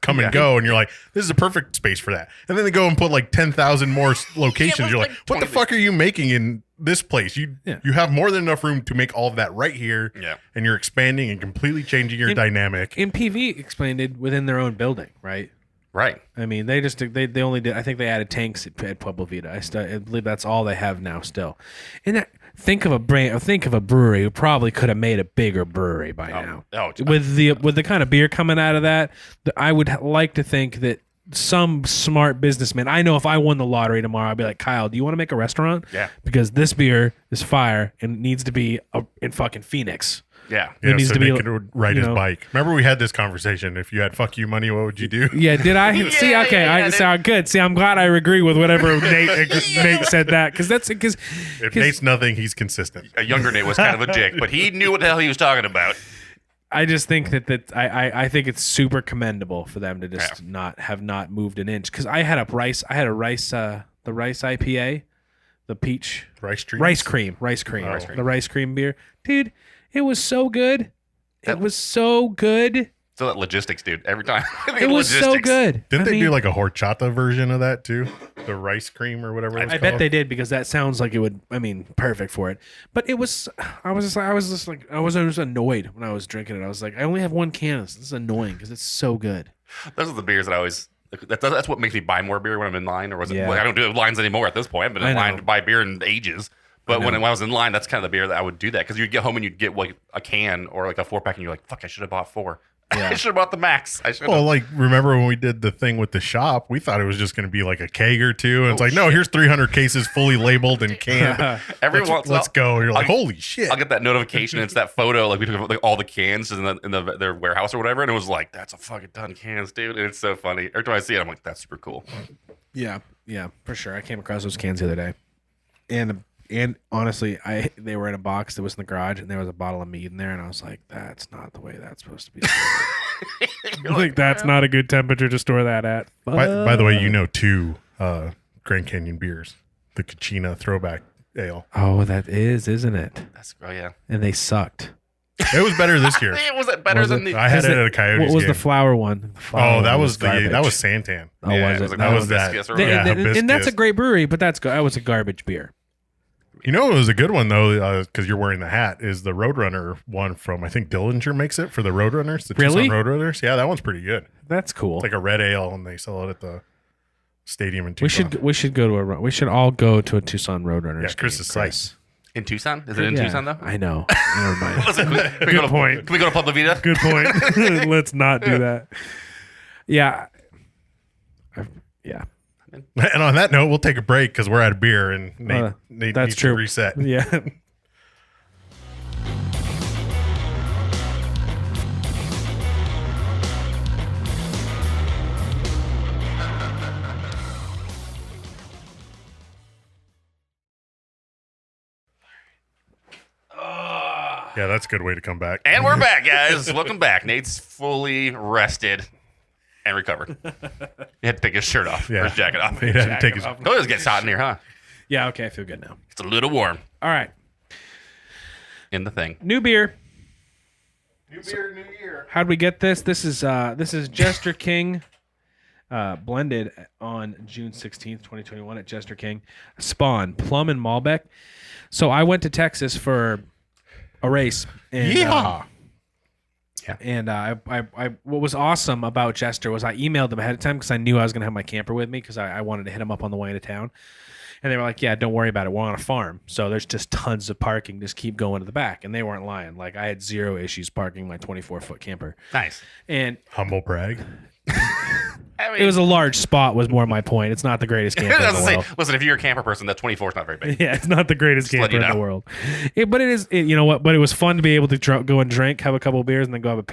come and go. And you're like, this is a perfect space for that. And then they go and put like 10,000 more locations. Yeah, You're like like, what the 20 fuck are you making in this place? You have more than enough room to make all of that right here. Yeah. And you're expanding and completely changing your dynamic. In PV expanded within their own building, right? Right. I mean, they only did. I think they added tanks at Pueblo Vita. I believe that's all they have now still. And think of a brewery who probably could have made a bigger brewery by now. With the kind of beer coming out of that, I would like to think that some smart businessman. I know if I won the lottery tomorrow, I'd be like, Kyle, do you want to make a restaurant? Yeah. Because this beer is fire and it needs to be in fucking Phoenix. Yeah. Yeah, needs so to be, Nick could ride you his know- bike. Remember we had this conversation. If you had fuck you money, what would you do? Yeah, did I see? Yeah, Okay, yeah, I yeah, sound good. See, I'm glad I agree with whatever Nate said that because If Nate's nothing, he's consistent. A younger Nate was kind of a dick, but he knew what the hell he was talking about. I just think that I think it's super commendable for them to just not moved an inch because I had a rice the rice IPA, the peach Rice trees? rice cream the rice cream beer, dude. It was so good. It was so good. So that logistics, dude. Every time. It was so good. Didn't I they mean, do like a horchata version of that too? the rice cream or whatever. I bet they did because that sounds like it would. I mean, perfect for it. But it was. I was just annoyed when I was drinking it. I was like, I only have one can. This is annoying because it's so good. Those are the beers that I always. That's what makes me buy more beer when I'm in line, or was it? Yeah. Well, I don't do lines anymore at this point. I've been in line to buy beer in ages. But when I was in line, that's kind of the beer that I would do that because you'd get home and you'd get like a can or like a 4-pack, and you're like, "Fuck, I should have bought 4. Yeah. I should have bought the max. I should." Well, like remember when we did the thing with the shop? We thought it was just going to be like a keg or two, and it's like, no, here's 300 cases fully labeled and canned. Let's go. You're like, holy shit! I'll get that notification. It's that photo, like we took like all the cans in their warehouse or whatever, and it was like, that's a fucking ton of cans, dude. And it's so funny. Every time I see it, I'm like, that's super cool. Yeah, for sure. I came across those cans the other day, and honestly, they were in a box that was in the garage, and there was a bottle of mead in there, and I was like, that's not the way that's supposed to be stored. Like that's not a good temperature to store that at. By the way, you know 2 Grand Canyon beers, the Kachina Throwback Ale. Oh, that is, isn't it? Yeah. And they sucked. It was better this year. Was it better than the? I had it at a Coyotes What was game. the flower one? That was Santan. Oh, Yeah, was it? that was that. hibiscus or They- whatever. Yeah, and that's a hibiscus. great brewery, but that was a garbage beer. You know, it was a good one though, because you're wearing the hat. Is the Roadrunner one from I think Dillinger makes it for the Roadrunners, the Really? Tucson Roadrunners. Yeah, that one's pretty good. That's cool. It's like a red ale, and they sell it at the stadium in Tucson. we should go to a run. We should all go to a Tucson Roadrunners. Yeah, Chris is psyched. In Tucson? Is it in Tucson though? I know. Never mind. Listen, can we go to, point. Can we go to Pueblo Vita? Good point. Let's not do that. Yeah. Yeah. And on that note, we'll take a break because we're out of beer, and Nate that's needs true. to reset. Yeah. Yeah, that's a good way to come back. And we're back, guys. Welcome back. Nate's fully rested and recovered. He had to take his shirt off, or his jacket off. He had to take his. Oh, it gets hot in here, huh? Yeah. Okay. I feel good now. It's a little warm All right. in the thing. New beer. New beer, new year. How'd we get this? This is Jester King, blended on June 16th, 2021 at Jester King. Spawn, Plum and Malbec. So I went to Texas for a race. And, Yeehaw. And I what was awesome about Jester was I emailed them ahead of time because I knew I was going to have my camper with me because I wanted to hit them up on the way into town. And they were like, yeah, don't worry about it. We're on a farm. So there's just tons of parking. Just keep going to the back. And they weren't lying. Like I had 0 issues parking my 24-foot camper. Nice. And Humble brag. I mean, it was a large spot was more my point. It's not the greatest camper in the world. Listen, if you're a camper person, that 24 is not very big. Yeah, it's not the greatest Just let camper you in the know. world. But it is, you know what? But it was fun to be able to go and drink, have a couple of beers, and then go up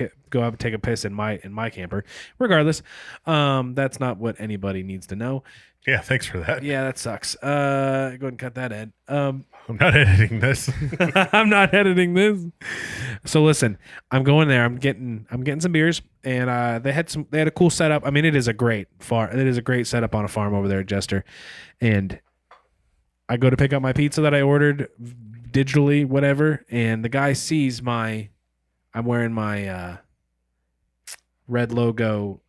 and take a piss in my camper. Regardless, that's not what anybody needs to know. Yeah, thanks for that. Yeah, that sucks. Go ahead and cut that, Ed. I'm not editing this. I'm not editing this. So listen, I'm going there. I'm getting some beers, and they had a cool setup. I mean, it is a great setup on a farm over there at Jester, and I go to pick up my pizza that I ordered digitally, whatever, and the guy sees I'm wearing my red logo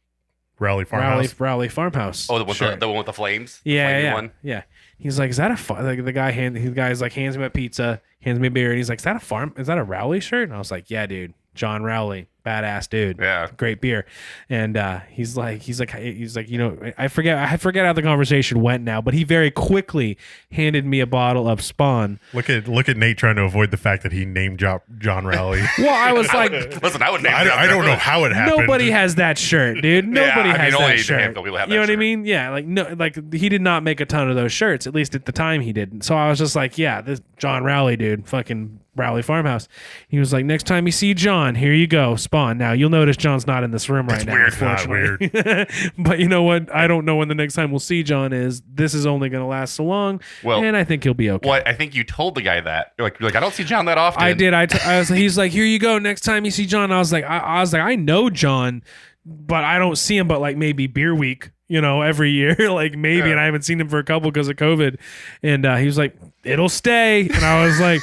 Rally Farmhouse. Rally Farmhouse. Oh, the shirt. one with the flames? The Yeah, flaming yeah, one? yeah. He's like, "Is that a like the guy's like hands me a pizza, hands me a beer, and he's like, is that a Rowley shirt?" And I was like, "Yeah, dude, John Rowley, badass dude, Yeah. great beer." And he's like, you know, I forget how the conversation went now, but he very quickly handed me a bottle of Spawn. Look at Nate trying to avoid the fact that he named John Rowley. Well, I was like, Listen, I would name I don't know how it happened. nobody has that shirt, dude. Nobody I mean, has only that a shirt. handful of people have You know that what I shirt. mean? Yeah, like no, like he did not make a ton of those shirts. At least at the time he didn't. So I was just like, yeah, this John Rowley dude, fucking Rowley Farmhouse. He was like, next time you see John, here you go, Spawn. Now you'll notice John's not in this room right now. weird, not Unfortunately, but you know what? I don't know when the next time we'll see John is. This is only going to last so long, Well- and I think he'll be okay. Well, I think you told the guy that. You're like, I don't see John that often. I did. I was. He's like, here you go. Next time you see John, I was like, I know John, but I don't see him. But like maybe beer week, you know, every year, like maybe. Yeah. And I haven't seen him for a couple because of COVID. And he was like, it'll stay. And I was like,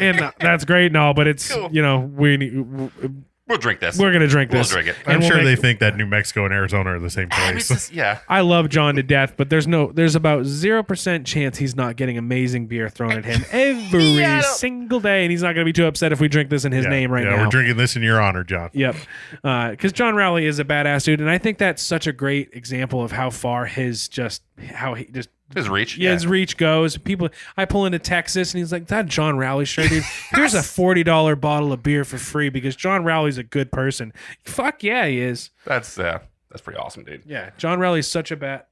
and that's great and all, but it's Cool. you know We'll drink this. We're gonna drink We'll this. drink it. And I'm we'll sure they make- think that New Mexico and Arizona are the same I mean, place. it's just- yeah. I love John to death, but there's about 0% chance he's not getting amazing beer thrown at him every Yeah, I don't- single day, and he's not gonna be too upset if we drink this in his name right now. We're drinking this in your honor, John. Yep, because John Rowley is a badass dude, and I think that's such a great example of how far his reach goes. People, I pull into Texas, and he's like, "That John Rowley shirt, dude. Here's a $40 bottle of beer for free because John Rowley's a good person." Fuck yeah, he is. That's pretty awesome, dude. Yeah, John Rowley's such a badass.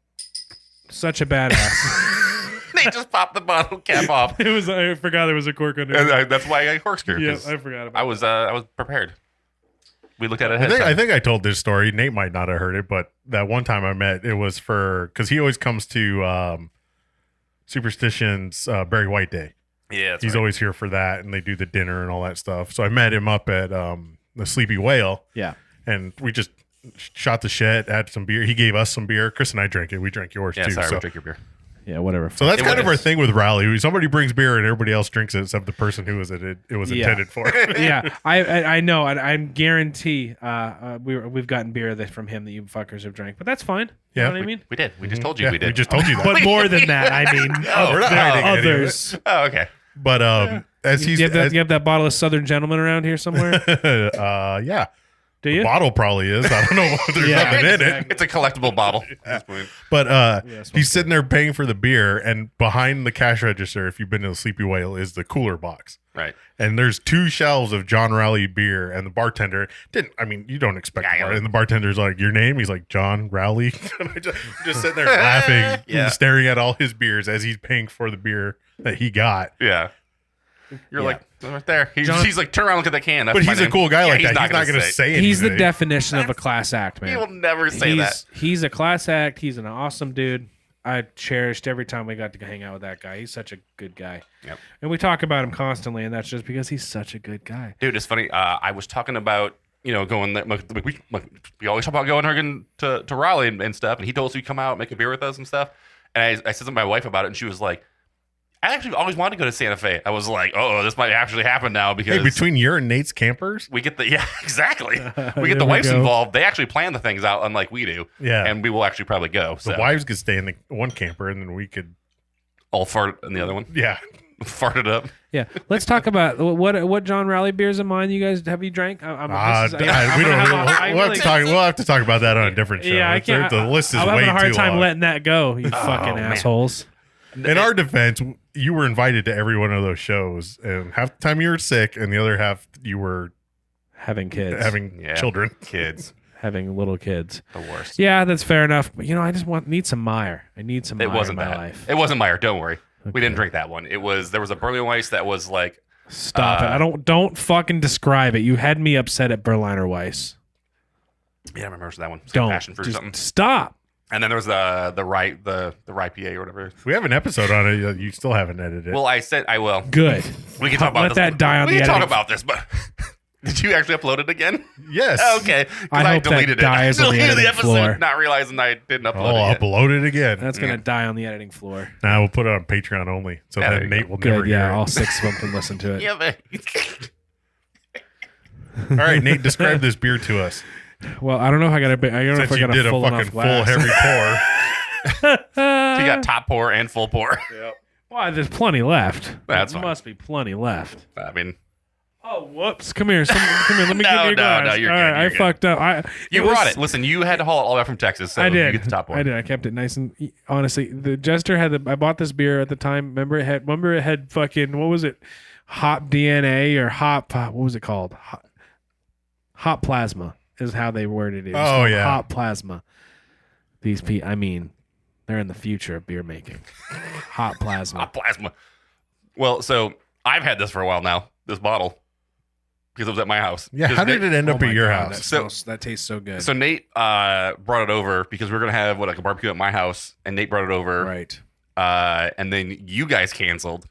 They just popped the bottle cap off. I forgot there was a cork under it. And that's why I corkscrew. Yeah, 'cause I forgot about. I was prepared. We looked at it I ahead think, of I time. think I told this story. Nate might not have heard it, but that one time I met, it was because he always comes to Superstition's Barry White Day. Yeah, that's He's right. always here for that, and they do the dinner and all that stuff. So I met him up at the Sleepy Whale, Yeah, and we just shot the shit, had some beer. He gave us some beer. Chris and I drank it. We drank yours Yeah, too. sorry, so we'll drink your beer. yeah, whatever. so that's It kind of our was- thing with Rally. Somebody brings beer and everybody else drinks it except the person who it was Yeah. intended for. Yeah, I know. I guarantee we've gotten beer from him that you fuckers have drank, but that's fine. You Yeah, know what I mean? We did. We just told you Yeah, we did. we just told you that. But more than that, I mean, We're not hiding any of it. others. Oh, okay. But as he's You have that bottle of Southern Gentleman around here somewhere? yeah, Do you? bottle probably is. I don't know what there's Yeah, nothing in it. exactly. It's a collectible bottle at this point. But it's he's sitting there paying for the beer, and behind the cash register, if you've been to the Sleepy Whale, is the cooler box. Right. And there's 2 shelves of John Rowley beer, and the bartender didn't. I mean, you don't expect. Yeah, And the bartender's like, "Your name?" He's like, "John Rowley." And I just sitting there laughing, Yeah. staring at all his beers as he's paying for the beer that he got. Yeah. You're Yeah. like right there. John- He's like, turn around, look at that can. That's But my he's a name. cool guy Yeah, like that. He's not going to say anything. He's the definition of a class act, man. He will never say that. He's a class act. He's an awesome dude. I cherished every time we got to hang out with that guy. He's such a good guy. Yep. And we talk about him constantly, and that's just because he's such a good guy. Dude, it's funny. I was talking about, going there. We always talk about going to Raleigh and stuff. And he told us he'd come out, make a beer with us and stuff. And I said to my wife about it, and she was like, I actually always wanted to go to Santa Fe. I was like, oh, this might actually happen now because Hey, between your and Nate's campers, we get exactly. We There get the we wives go. involved. They actually plan the things out, unlike we do. Yeah. And we will actually probably go. the So wives could stay in the one camper, and then we could, all fart in the other one. yeah. Fart it up. Yeah, let's talk about what John Rowley beers of mine you guys have you drank? We'll have to talk about that on a different show. Yeah, I can't. The list is I'm way having a hard too time long. letting that go. You fucking man. assholes. In our defense, you were invited to every one of those shows, and half the time you were sick, and the other half you were Having kids, having Yeah. children. Kids. having little kids. The worst. Yeah, that's fair enough. But I just need some Meyer. I need some It Meyer wasn't in my that. life. It wasn't Meyer. Don't worry. We Okay. didn't drink that one. There was a Berliner Weiss that was like, Stop it! I don't fucking describe it. You had me upset at Berliner Weiss. yeah, I remember that one. It was like Don't passion fruit or just something. stop. And then there was the rye PA or whatever. We have an episode on it. You still haven't edited it. Well, I said I will. Good. We can talk about Let this. that die on we the can talk editing. about this, but did you actually upload it again? yes. Okay, 'cause I hope that deleted it. I dies on the deleted the editing episode, floor. not realizing I didn't Oh, upload it yet. upload it again. That's gonna die on the editing floor. Now we'll put it on Patreon only, so Yeah, there then you Nate go. will never Good. hear Yeah, it. all 6 of them can listen to it. Yeah, but All right, Nate, describe this beer to us. Well, I don't know if I got a. I don't know Since if I you got did a a full fucking enough full glass. heavy pour. you got top pour and full pour. Well, there's plenty left. That's there fine. must be plenty left. I mean, Oh, whoops! Come here, come here. Let me No, give you a no, glass. no, you're All good, right, you're I good. fucked up. you was- brought it. Listen, you had to haul it all the way from Texas, so I did. you get the top pour. I did. I kept it nice and honestly. The Jester had I bought this beer at the time. Remember it had fucking what was it? Hop DNA or hop? What was it called? Hop plasma is how they worded it. It was Oh, called yeah. hop plasma. These people. I mean, they're in the future of beer making. Hop plasma. Hot plasma. Well, so I've had this for a while now, this bottle, because it was at my house. Yeah, how did it end up Oh at my your God, house? That, So- smells, that tastes so good. So Nate brought it over because we were going to have a barbecue at my house, and Nate brought it over. right. And then you guys canceled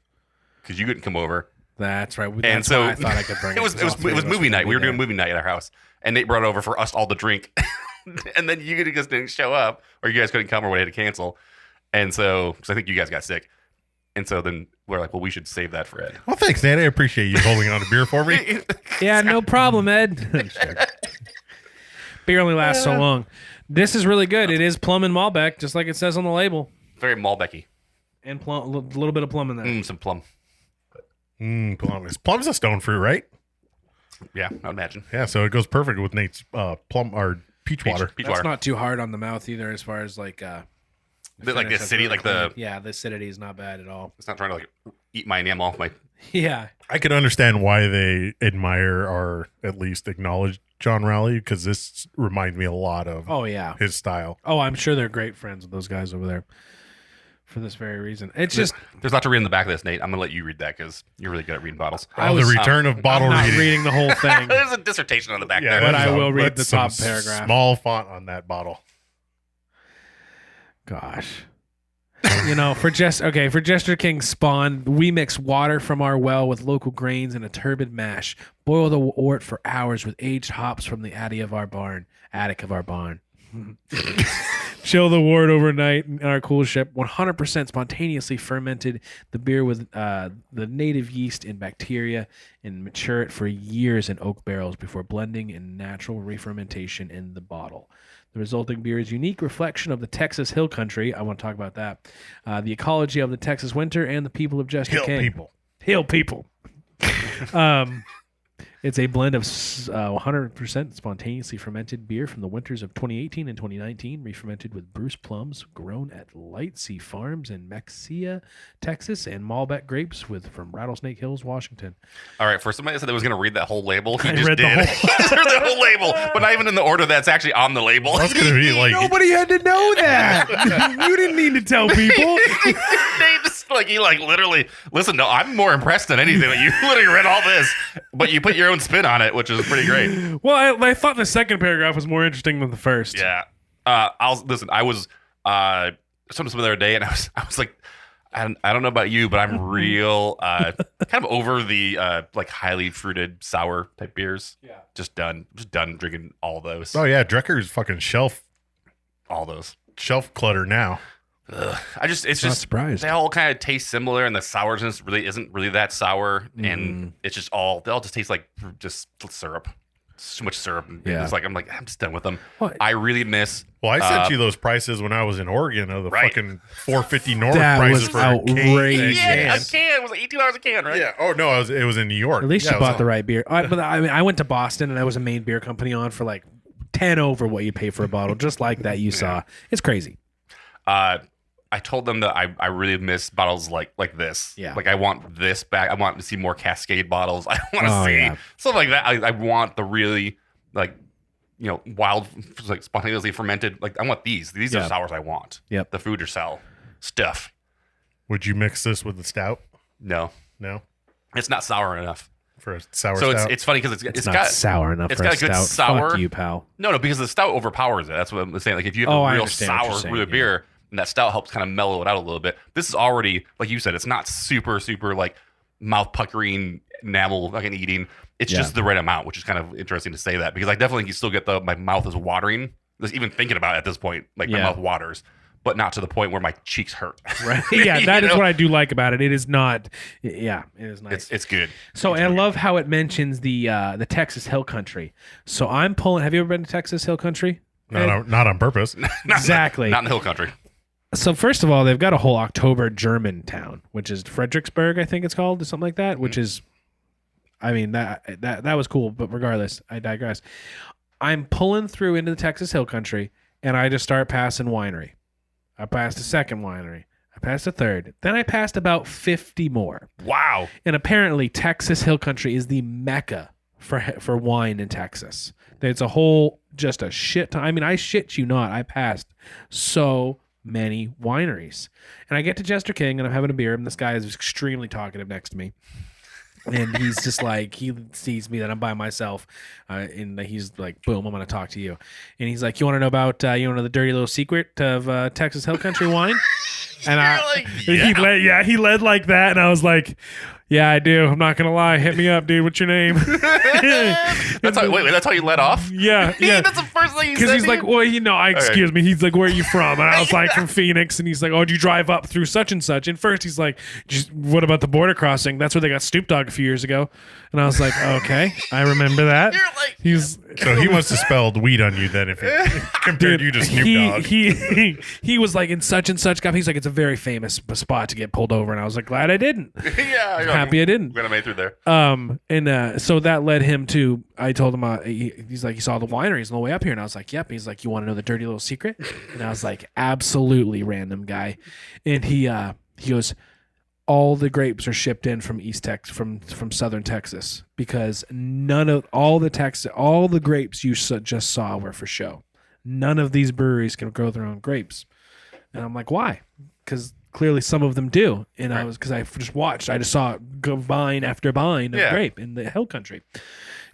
because you couldn't come over. That's right. And That's so why I thought I could bring it. It was 'cause all three of us movie were night. gonna We were be doing there. movie night at our house, and Nate brought it over for us all to drink. And then you guys didn't show up, or you guys couldn't come, or we had to cancel. And so, because I think you guys got sick. And so then we're like, well, we should save that for Ed. Well, thanks, Nate. I appreciate you holding on to beer for me. Yeah, no problem, Ed. Beer only lasts so long. This is really good. It is plum and Malbec, just like it says on the label. Very Malbecky. And plum, a little bit of plum in there. Some plum. Plum. Plum's a stone fruit, right? Yeah, I would imagine. Yeah, so it goes perfect with Nate's plum or peach water. Peach That's water. not too hard on the mouth either, as far as like Like the finish. That's acidity, really like the- clean. the acidity is not bad at all. It's not trying to like eat my enamel off my. Yeah, I could understand why they admire or at least acknowledge John Rowley, because this reminds me a lot of oh yeah, his style. oh I'm sure they're great friends with those guys over there for this very reason. It's just There's a lot to read in the back of this, Nate. I'm gonna let you read that because you're really good at reading bottles. The return of bottle I'm not reading. reading the whole thing. There's a dissertation on the back Yeah, there. But that's I will read that's the top some paragraph. Small font on that bottle. Gosh. For Jester King's spawn, we mix water from our well with local grains and a turbid mash. Boil the wort for hours with aged hops from the attic of our barn. Chill the wort overnight in our cool ship. 100% spontaneously fermented the beer with the native yeast and bacteria and mature it for years in oak barrels before blending in natural re-fermentation in the bottle. The resulting beer is a unique reflection of the Texas Hill Country. I want to talk about that. The ecology of the Texas winter and the people of Jester Hill King. people. Hill people. It's a blend of 100% spontaneously fermented beer from the winters of 2018 and 2019, re-fermented with Bruce plums grown at Lightsea Farms in Mexia, Texas, and Malbec grapes from Rattlesnake Hills, Washington. All right, for somebody that said they was gonna read that whole label, he I just read the did. whole- He read the whole label, but not even in the order that's actually on the label. That's going to be like Nobody had to know that. You didn't need to tell people. They just he literally listen. No, I'm more impressed than anything that you literally read all this, but you put your own spin on it, which is pretty great. Well, I thought the second paragraph was more interesting than the first. Yeah. I was some the other day, and I was like, I don't know about you, but I'm real kind of over the highly fruited sour type beers. Yeah. Just done drinking all those. oh yeah, Drecker's fucking shelf clutter now. Ugh. It's Not just surprised. they all kind of taste similar, and the sourness really isn't really that sour, and it's just they all just taste like just syrup. So much syrup. And Yeah. it's I'm just done with them. What? I really miss. Well, I sent you those prices when I was in Oregon of the Right. fucking $4.50 North That prices was for a outrageous. Yeah, a Yes. can. It was like $18 a can, right? Yeah. Oh no, it was in New York. At least yeah, you it was bought the right beer. But I went to Boston and I was a main beer company on for like 10 over what you pay for a bottle, just like that you saw. It's crazy. I told them that I really miss bottles like this. Yeah. Like I want this back. I want to see more Cascade bottles. I want to Oh, see yeah. stuff like that. I want the really wild, spontaneously fermented. Like I want these. These Yeah. are sours I want. Yep. The food or sell stuff. Would you mix this with the stout? No, No, it's not sour enough. for a sour So stout. it's funny because It's it's not got sour enough it's for got a a good stout. sour- Fuck you, pal. no because the stout overpowers it. That's what I'm saying. Like if you have Oh, a I real understand what you're sour saying, with a beer, and that stout helps kind of mellow it out a little bit. This is already like you said. It's not super like mouth puckering, enamel fucking eating. It's Yeah. just the right amount, which is kind of interesting to say that because I definitely can still get my mouth is watering. Just even thinking about it at this point, like my Yeah. mouth waters, but not to the point where my cheeks hurt. Right. Yeah, that You is know? what I do like about it. It is not. Yeah, it is nice. It's good. So I love how it mentions the Texas Hill Country. So I'm pulling. Have you ever been to Texas Hill Country? not on purpose. Exactly. Not in the hill country. So first of all, they've got a whole October German town, which is Fredericksburg, I think it's called, or something like that. Which is, I mean that was cool. But regardless, I digress. I'm pulling through into the Texas Hill Country, and I just start passing winery. I passed a second winery. I passed a third. Then I passed about 50 more. Wow. And apparently, Texas Hill Country is the mecca for wine in Texas. It's a whole, just a shit ton. I mean, I shit you not. I passed so many wineries. And I get to Jester King, and I'm having a beer, and this guy is extremely talkative next to me. And he's just like, he sees me that I'm by myself, and he's like, boom, I'm going to talk to you. And he's like, you want to know about, the dirty little secret of Texas Hill Country wine? And You're like, he led like that, and I was like, Yeah, I do. I'm not gonna lie. Hit me up, dude. What's your name? That's how you let off? Yeah, yeah. That's the first thing you said. Because he's to like, you? well, excuse me. He's like, where are you from? And I was like, from Phoenix. And he's like, oh, did you drive up through such and such? And first he's like, what about the border crossing? That's where they got Snoop Dogg a few years ago. And I was like, okay, I remember that. You're like, So he must have spelled weed on you then if he compared you to Snoop Dogg. He was like in such and such guy. He's like, it's a very famous spot to get pulled over. And I was like, glad I didn't. yeah, I'm Happy I didn't. Glad I made through there. So that led him to, I told him, he's like, he saw the wineries on the way up here. And I was like, yep. He's like, you want to know the dirty little secret? And I was like, absolutely, random guy. And he goes, all the grapes are shipped in from from southern Texas because all the grapes you just saw were for show. None of these breweries can grow their own grapes. And I'm like, why? Because clearly some of them do. And I just saw vine after vine of grape in the hill country.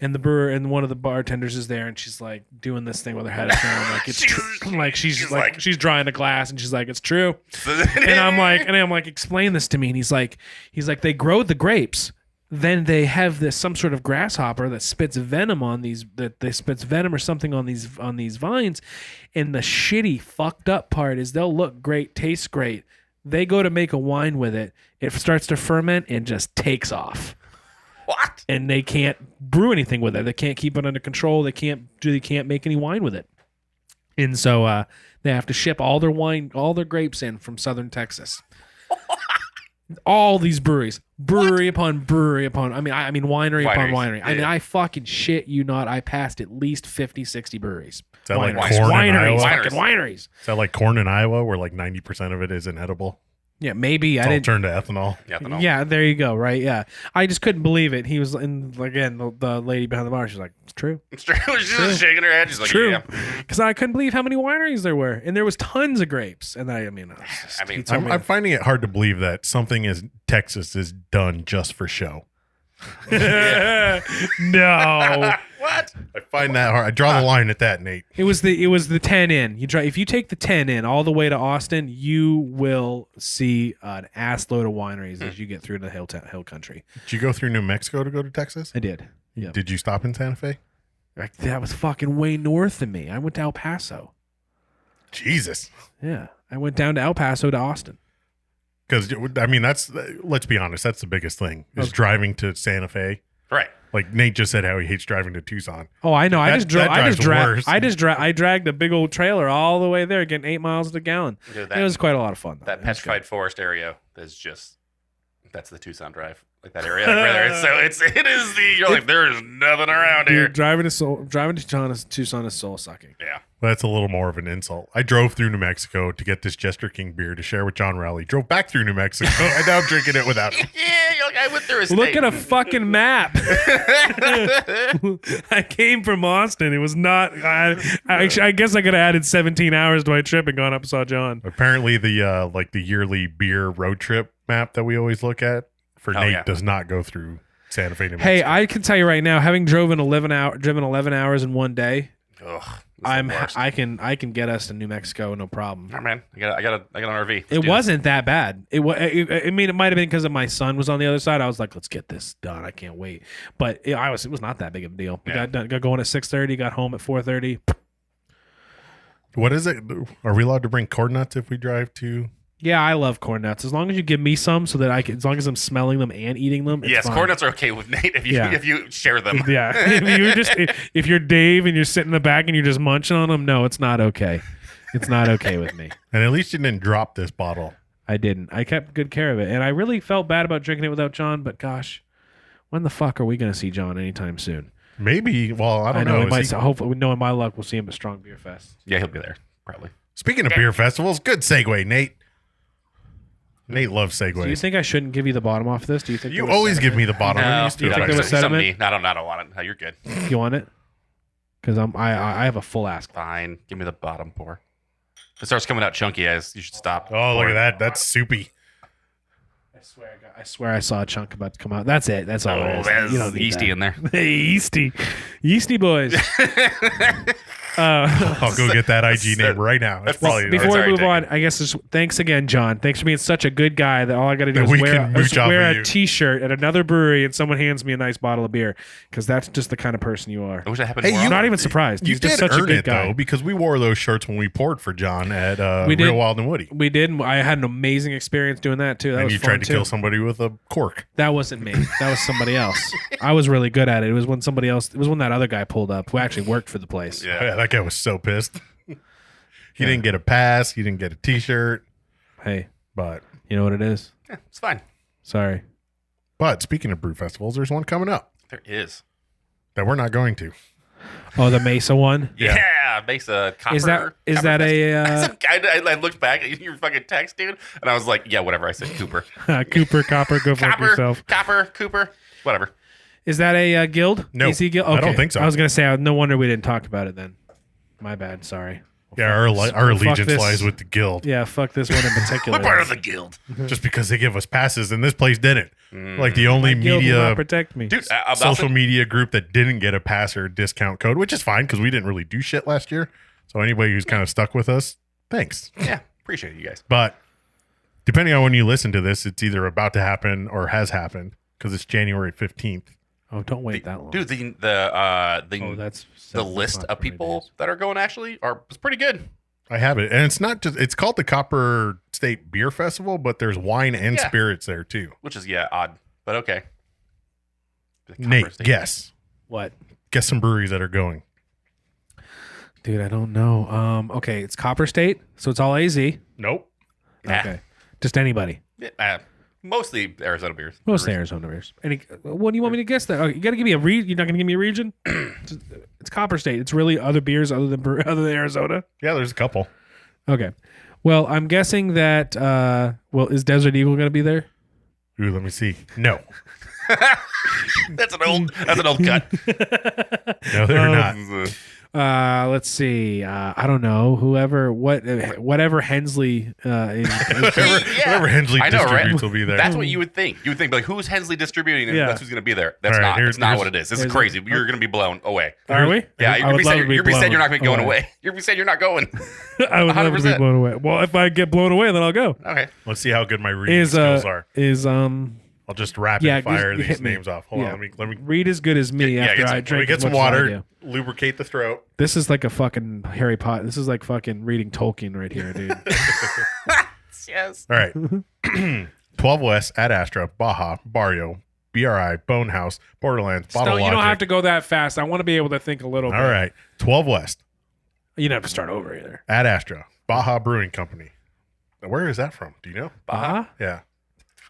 And the brewer and one of the bartenders is there, and she's like doing this thing with her head down, like it's true. Like she's drying a glass, and she's like, it's true. And I'm like, explain this to me. And he's like, they grow the grapes, then they have some sort of grasshopper that spits venom on these, spits venom or something on these vines. And the shitty fucked up part is they'll look great, taste great. They go to make a wine with it. It starts to ferment and just takes off. What? And they can't brew anything with it. They can't keep it under control. They can't make any wine with it. And so they have to ship all their grapes in from southern Texas. All these breweries, brewery upon brewery upon, I mean winery upon winery. Yeah. I mean, I fucking shit you not. I passed at least 50, 60 breweries. Is that like Wineries. corn in Wineries, Iowa? fucking wineries. Is that like corn in Iowa where like 90% of it is inedible? Yeah, maybe It's I all didn't. turned to ethanol. Yeah, there you go. Right? Yeah, I just couldn't believe it. He was again. The lady behind the bar. She's like, "It's true." It's true. She's just shaking her head. She's like, True. yeah. Because I couldn't believe how many wineries there were, and there was tons of grapes. And I'm finding it hard to believe that something as Texas is done just for show. no. What? I find that hard. I draw the line at that, Nate. It was the 10 in. If you take the 10 in all the way to Austin, you will see an ass load of wineries as you get through the hill country. Did you go through New Mexico to go to Texas? I did. Yeah. Did you stop in Santa Fe? That was fucking way north of me. I went to El Paso. Jesus. Yeah. I went down to El Paso to Austin. Because, I mean, let's be honest, that's the biggest thing is driving to Santa Fe. Right. Like Nate just said how he hates driving to Tucson. Oh, I know. I That dragged a big old trailer all the way there, getting 8 miles a gallon. Dude, It was quite a lot of fun. Though. That It was petrified forest area that's the Tucson Drive. Like that area. Like right there. So you're like, there is nothing around good. here. Dude, driving to Tucson is soul sucking. Yeah. Well, that's a little more of an insult. I drove through New Mexico to get this Jester King beer to share with John Rowley. Drove back through New Mexico, and now I'm drinking it without him. Yeah, you're like, I went through a state. Look at a fucking map. I came from Austin. It was not. I guess I could have added 17 hours to my trip and gone up and saw John. Apparently, the yearly beer road trip map that we always look at for Nate does not go through Santa Fe, New Mexico. Hey, I can tell you right now, having driven 11 hours in one day, Ugh, I can get us to New Mexico, no problem. Oh, man, I got an RV. It wasn't that bad. It might have been because of my son was on the other side. I was like, let's get this done. I can't wait. But it was not that big of a deal. We got going at 6:30. Got home at 4:30. What is it? Are we allowed to bring corn nuts if we drive to? Yeah, I love corn nuts. As long as you give me some, so that as long as I'm smelling them and eating them. It's fine. Corn nuts are okay with Nate if you share them. Yeah, if you're Dave and you're sitting in the back and you're just munching on them, no, it's not okay. It's not okay with me. And at least you didn't drop this bottle. I didn't. I kept good care of it, and I really felt bad about drinking it without John. But gosh, when the fuck are we going to see John anytime soon? Maybe. Well, I don't know. Hopefully, knowing my luck, we'll see him at Strong Beer Fest. Yeah, he'll be there probably. Speaking of beer festivals, good segue, Nate. Nate loves segues. Do you think I shouldn't give you the bottom off this? Do you think you always give me the bottom? No, Used to you it. think there was sediment? I don't want it. No, you're good. You want it? Because I have a full ask. Fine. Give me the bottom pour. If it starts coming out chunky, you should stop. Oh, look at that. That's soupy. I swear I saw a chunk about to come out. That's it. That's all. Oh, there's yeasty in there. Yeasty boys. I'll go get that IG name right now. That's Well, probably Before we already move on, taken. I guess thanks again, John. Thanks for being such a good guy that all I got to do That is we wear, can mooch off wear of a you. T-shirt at another brewery and someone hands me a nice bottle of beer because that's just the kind of person you are. I wish that happened Hey, more I'm you- not often. even surprised. You He's just did such a earn good it guy. though, because we wore those shirts when we poured for John at We did. Real Wild and Woody, We did. I had an amazing experience doing that too. That and was you fun tried to too. kill somebody with a cork. That wasn't me. That was somebody else. I was really good at it. It was when somebody else. It was when that other guy pulled up who actually worked for the place. Yeah. Yeah, that guy was so pissed. He didn't get a pass. He didn't get a T-shirt. Hey, But you know what it is? Yeah, it's fine. Sorry. speaking of brew festivals, there's one coming up There is. that we're not going to. Oh, the Mesa one. Yeah, makes a copper. Is that I looked back at your fucking text, dude, and I was like, yeah, whatever. I said Cooper. Cooper Copper? Go fuck yourself. Copper, Cooper, whatever. Is that a guild? No, AC guild? I don't Okay. think so. I was gonna say. No wonder we didn't talk about it then. My bad. Sorry. Yeah, our Fuck allegiance this. lies with the guild, Yeah, fuck this one in particular. What part of the guild? just because they give us passes, and this place didn't. Like the only My guild will not media, protect me. Dude, social media group that didn't get a pass or discount code, which is fine because we didn't really do shit last year. So anybody who's kind of stuck with us, thanks. yeah, appreciate you guys. But depending on when you listen to this, it's either about to happen or has happened because it's January 15th. Oh, don't wait that long. Dude, the Oh, that's the list of people that are going actually is pretty good. I have it. And it's not just, it's called the Copper State Beer Festival, but there's wine and Yeah. spirits there too. Which is odd, but okay. The Copper Nate, State. guess. What? Guess some breweries that are going. Dude, I don't know. Okay, it's Copper State, so it's all AZ. Nope. Nah. Okay, just anybody. Mostly Arizona beers. Most Arizona beers. Any? What do you want me to guess? That you got to give me a You're not going to give me a region. It's Copper State. It's really other beers other than Arizona. Yeah, there's a couple. Okay. Well, I'm guessing that. Is Desert Eagle going to be there? Ooh, let me see. No. That's an old cut. No, they're not. Let's see. I don't know. Whatever Hensley is Whatever Hensley I know, right? distributes will be there. That's what you would think. You would think, like, who's Hensley distributing? And Yeah. that's who's going to be there. That's All right, not. here's- It's not here's- what it is. It's here's- crazy. You're going to be blown away. Are we? Yeah, I you're would be love saying to be you're be saying blown you're not going to be going away. away. You're be saying you're not going. I would love to be 100%. blown away. Well, if I get blown away, then I'll go. Okay. Let's see how good my reading Is skills are. I'll I'll just rapid yeah, fire just these hit me. names off. Hold Yeah. on. Let me read as good as me Yeah, after get some- I let me drink. get as some much as I water. do. Lubricate the throat. This is like a fucking Harry Potter. This is like fucking reading Tolkien right here, dude. Yes. All right. 12 West, Ad Astra, Baja, Barrio, BRI, Bonehouse, Borderlands, Bottle Still, you don't Logic. have to go that fast. I want to be able to think a little bit. All right. 12 West, You don't have to start over either. Ad Astra, Baja Brewing Company. Now, where is that from? Do you know? Baja? Yeah.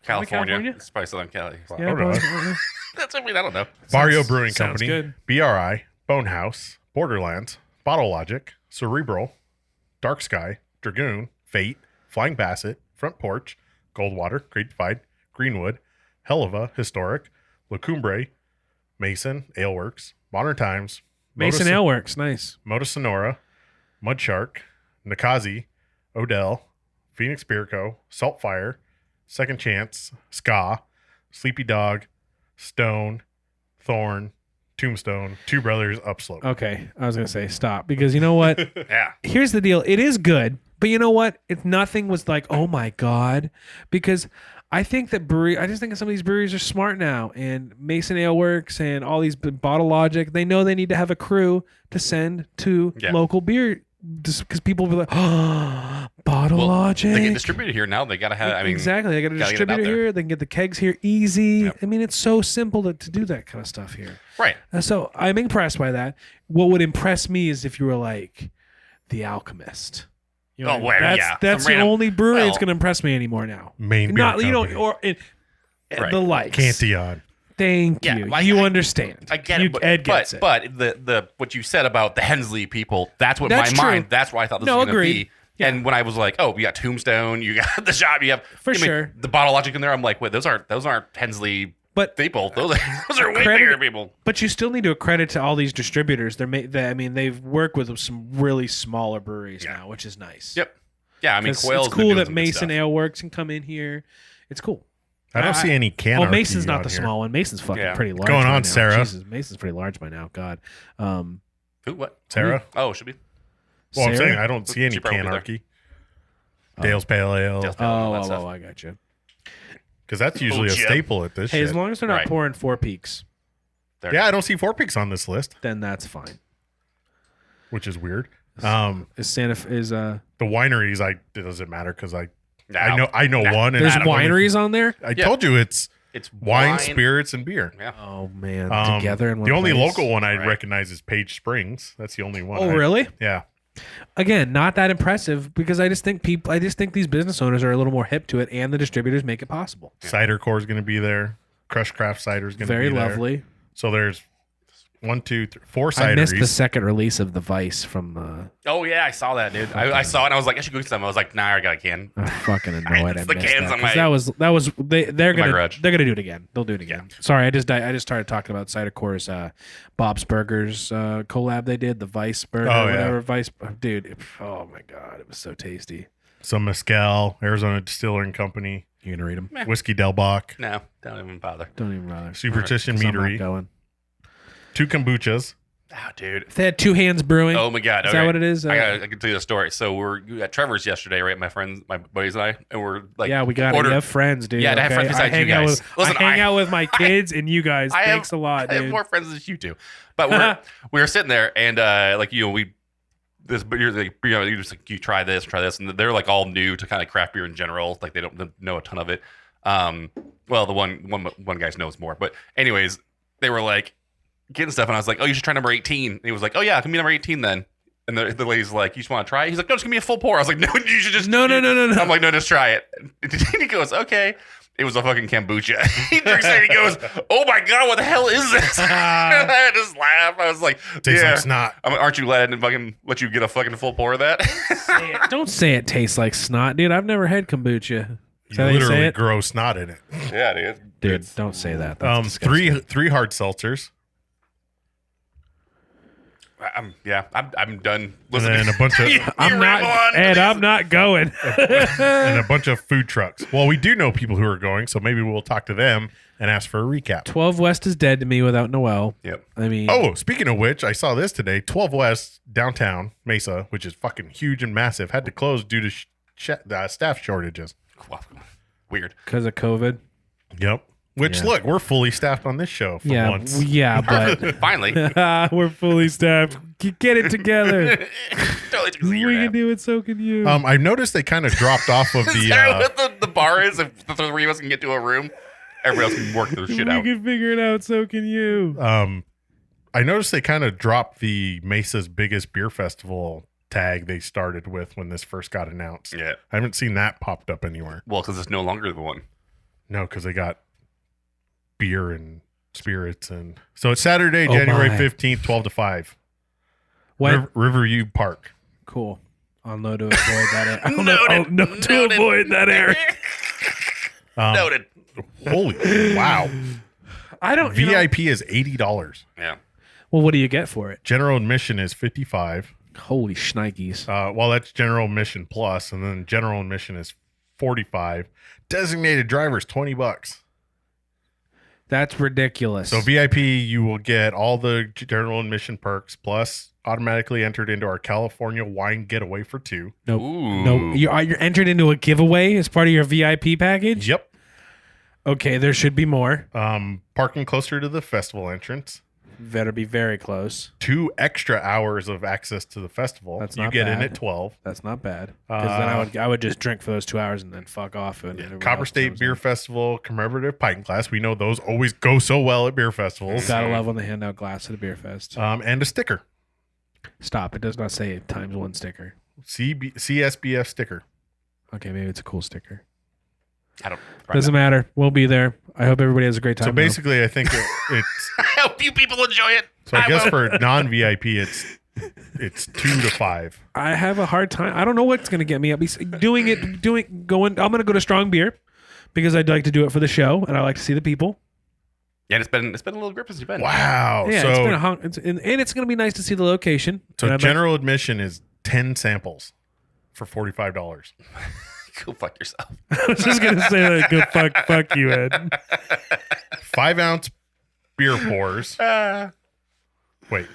California. California? It's probably Southern Cali. Yeah, Hold on. Baja. That's I don't know. Barrio Brewing sounds Company, good. BRI, Bonehouse, Borderlands, Bottle Logic, Cerebral, Dark Sky, Dragoon, Fate, Flying Basset, Front Porch, Goldwater, Creatified, Greenwood, Helava, Historic, Lacumbre, Mason, Aleworks, Modern Times, Mason Moda- Ale Works. Nice. Moda Sonora, Mud Shark, Nakazi, Odell, Phoenix Beer Co., Saltfire, Second Chance, Ska, Sleepy Dog, Stone, Thorn, Tombstone, Two Brothers, Upslope. Okay. I was going to say stop because you know what? Yeah. Here's the deal. It is good, but you know what? If nothing was like, oh my God, because I think that I just think some of these breweries are smart now, and Mason Ale Works and all these Bottle Logic, they know they need to have a crew to send to Yeah. local beer because people will be like, oh, Bottle Well, Logic. they get distributed here now. They gotta have. I mean, exactly. They got a gotta get it out distributor there. here. They can get the kegs here easy. Yep. I mean, it's so simple to do that kind of stuff here. right. So I'm impressed by that. What would impress me is if you were like The Alchemist. You know, Oh, well, that's yeah. that's Some the random- only brewery that's well- going to impress me anymore now. Main beer Not company. Right. the likes. Cantillon. Thank Yeah, you. like, You understand. I get You- it, but, Ed gets it. but the what you said about the Hensley people, that's what That's my true. mind. That's why I thought this No, was going to agreed. be. And when I was like, oh, you got Tombstone, you got the shop, you have For sure. the Bottle Logic in there. I'm like, wait, those aren't Hensley But people. Those are way Credit- bigger people. But you still need to accredit to all these distributors. They've worked with some really smaller breweries now, which is nice. Yep. Yeah, I mean, 'Cause Quail's it's been cool doing that some good Mason stuff. Ale Works can come in here. It's cool. I don't see any can. Mason's not the small one. Mason's fucking Yeah. pretty large. Going by on, now. Sarah? Jesus, Mason's pretty large by now. God. Who? What? Sarah. Oh, should be. Well, I'm Sarah? saying I don't see any She probably be there. Canarchy. Dale's Pale Ale. Dale's Pale Ale and all that Oh, stuff. I got you. Because that's usually a Jim. staple at this Hey, shit. as long as they're not Right. pouring Four Peaks, There. Yeah, I don't see Four Peaks on this list, then that's fine. which is weird. Is The wineries, it doesn't matter because I Nah, know nah, one. And there's I don't know if- wineries on there? I Yeah. told you it's It's wine, spirits, and beer. Yeah. Oh man, Um, together in one the only place? local one I Right. recognize is Page Springs. That's the only one. Oh really? Yeah. Again, not that impressive because I just think these business owners are a little more hip to it, and the distributors make it possible. Cider Core is going to be there. Crush Craft Cider is going to be Very there. lovely. So there's 1, 2, 3, 4 I missed the cideries. second release of the Vice from. Oh yeah, I saw that, dude. I saw it. And I was like, I should go get some. I was like, nah, I got a can. I'm fucking annoyed. I It's the missed cans that, on 'cause my- that was they're gonna garage. they're gonna do it again. They'll do it again. Sorry, I just started talking about Cider Core's Bob's Burgers collab they did, the Vice Burger, Oh, yeah. whatever Vice, dude. Oh my god, it was so tasty. Some Mezcal, Arizona Distilling Company, You gonna read them? Whiskey Del Bach, No, don't even bother. Don't even bother. Superstition 'Cause I'm not Meadery, going. 2 kombuchas. Oh, dude. If they had Two Hands Brewing. Oh my god. Is okay. that what it is? I can tell you the story. So we're at Trevor's yesterday, right? My friends, my buddies and I, and we're like, yeah, we got it. ordered- You have friends, dude. Yeah, I have okay? friends besides you hang out guys. with- Listen, I hang I- out with my kids and you guys. I have- Thanks a lot, I have dude. more friends than you two. But we were sitting there and this beer, like, you just like, you try this, and they're like all new to kind of craft beer in general. Like they don't know a ton of it. Well, the one guy knows more, but anyways, they were like getting stuff, and I was like, oh, you should try number 18. And he was like, oh yeah, it can be number 18 then. And the lady's like, you just want to try it? He's like, no, just give me a full pour. I was like, no, you should just No. I'm like, no, just try it. And he goes, okay. It was a fucking kombucha. He drinks it and he goes, oh my God, what the hell is this? And I just laughed. I was like, Tastes yeah. like snot. I'm like, aren't you glad I didn't fucking let you get a fucking full pour of that? Don't say it tastes like snot, dude. I've never had kombucha. Is that how You you say literally it? grow snot in it. Yeah, dude. Dude, don't say that. That's Three hard seltzers, I'm done and listening. then a bunch of I'm not, Ed. I'm not going. and a bunch of food trucks. Well, we do know people who are going, so maybe we'll talk to them and ask for a recap. 12 West is dead to me without Noel. Yep. I mean, Oh, speaking of which, I saw this today. 12 West downtown Mesa, which is fucking huge and massive, had to close due to staff shortages. Weird. because of COVID. Yep. Which Yeah. look, we're fully staffed on this show for Yeah, once. yeah, but Finally. we're fully staffed. Get it together. Totally took us a year We and a can do it. So can you. I noticed they kind of dropped off of half. Is that the. what the bar is? If the three of us can get to a room, everybody else can work their shit we out. can figure it out. So can you. I noticed they kind of dropped the Mesa's biggest beer festival tag they started with when this first got announced. Yeah. I haven't seen that popped up anywhere. Well, because it's no longer the one. No, because they got beer and spirits, and so it's Saturday, Oh, January my. 15th, 12 to 5. What? Riverview Park. Cool. I'll know to avoid that. I'll know, Noted. I'll know to Noted. avoid that area. Noted. Holy wow! I don't. you know- VIP is $80. Yeah. well, what do you get for it? General admission is $55. Holy shnikes. Well, that's general admission plus, and then general admission is $45. Designated drivers $20. That's ridiculous. So VIP, you will get all the general admission perks plus automatically entered into our California wine getaway for 2. nope. Ooh. No, you're entered into a giveaway as part of your VIP package. Yep. Okay, there should be more. Parking closer to the festival entrance. Better be very close. 2 extra hours of access to the festival. That's you not get in bad. at 12. That's not bad. Because then I would just drink for those 2 hours and then fuck off. And everyone Copper else State comes Beer in. Festival commemorative pint glass. We know those always go so well at beer festivals. Gotta love when they hand out glass at a beer fest. And a sticker. Stop. It does not say ×1 sticker. CSBF sticker. Okay, maybe it's a cool sticker. I don't. Doesn't matter. We'll be there. I hope everybody has a great time. So though. basically, I think it's. I hope you people enjoy it. So I guess will. for non-VIP, it's 2 to 5. I have a hard time. I don't know what's going to get me up. Going. I'm going to go to Strong Beer because I'd like to do it for the show and I like to see the people. Yeah, it's been a little grip since you've been. Wow. Yeah, so it's been and it's going to be nice to see the location. so And general admission is 10 samples for $45. Go fuck yourself. I was just going to say that. Go fuck you, Ed. 5-ounce beer pours. Wait.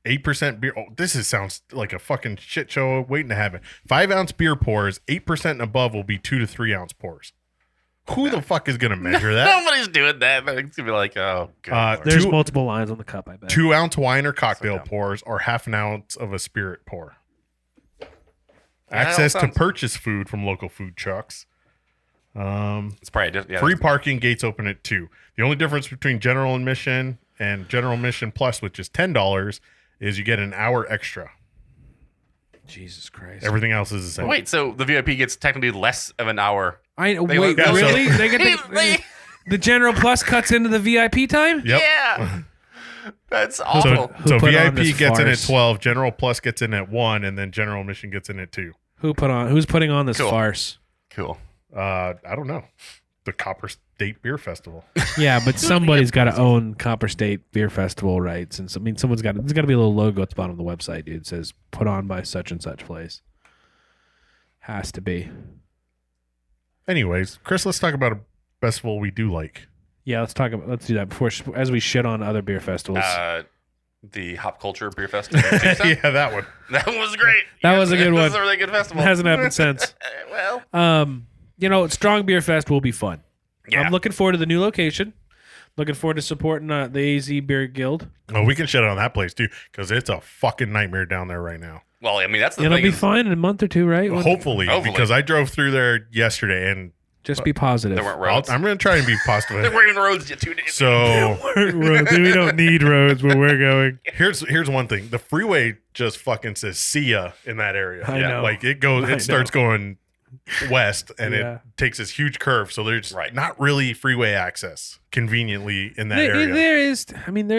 8% beer. Oh, sounds like a fucking shit show waiting to happen. 5-ounce beer pours, 8% and above will be 2 to 3 ounce pours. Who the fuck is going to measure that? Nobody's doing that. It's going to be like, oh, God. There's multiple lines on the cup, I bet. 2-ounce wine or cocktail pours, or half an ounce of a spirit pour. Access to purchase food from local food trucks. It's probably free parking, gates open at 2. The only difference between general admission and general admission plus, which is $10, is you get an hour extra. Jesus Christ. Everything else is the same. Wait, so the VIP gets technically less of an hour. Really? They get the general plus cuts into the VIP time? Yep. Yeah. That's awful. So VIP gets in at 12, general plus gets in at 1, and then general admission gets in at 2. Who's putting on this farce? Cool. I don't know. The Copper State Beer Festival. Yeah, but somebody's got to own Copper State Beer Festival rights, and so, I mean, there's got to be a little logo at the bottom of the website, dude. It says put on by such and such place. Has to be. Anyways, Chris, let's talk about a festival we do like. Yeah, let's do that before as we shit on other beer festivals. The Hop Culture Beer Festival. Yeah, that one. That one was great. That was a good one. This is a really good festival. It hasn't happened since. Well, Strong Beer Fest will be fun. Yeah. I'm looking forward to the new location. Looking forward to supporting the AZ Beer Guild. Oh, we can shit on that place too, because it's a fucking nightmare down there right now. well, I mean, that's the It'll thing. be fine in a month or two, right? Hopefully, because I drove through there yesterday, and Just be positive. There weren't roads. I'm going to try and be positive. There weren't even roads yet 2 days. So we don't need roads where we're going. here's one thing: the freeway just fucking says "see ya" in that area. I know. Like it starts going west, and Yeah. it takes this huge curve. So there's not really freeway access conveniently in that area. There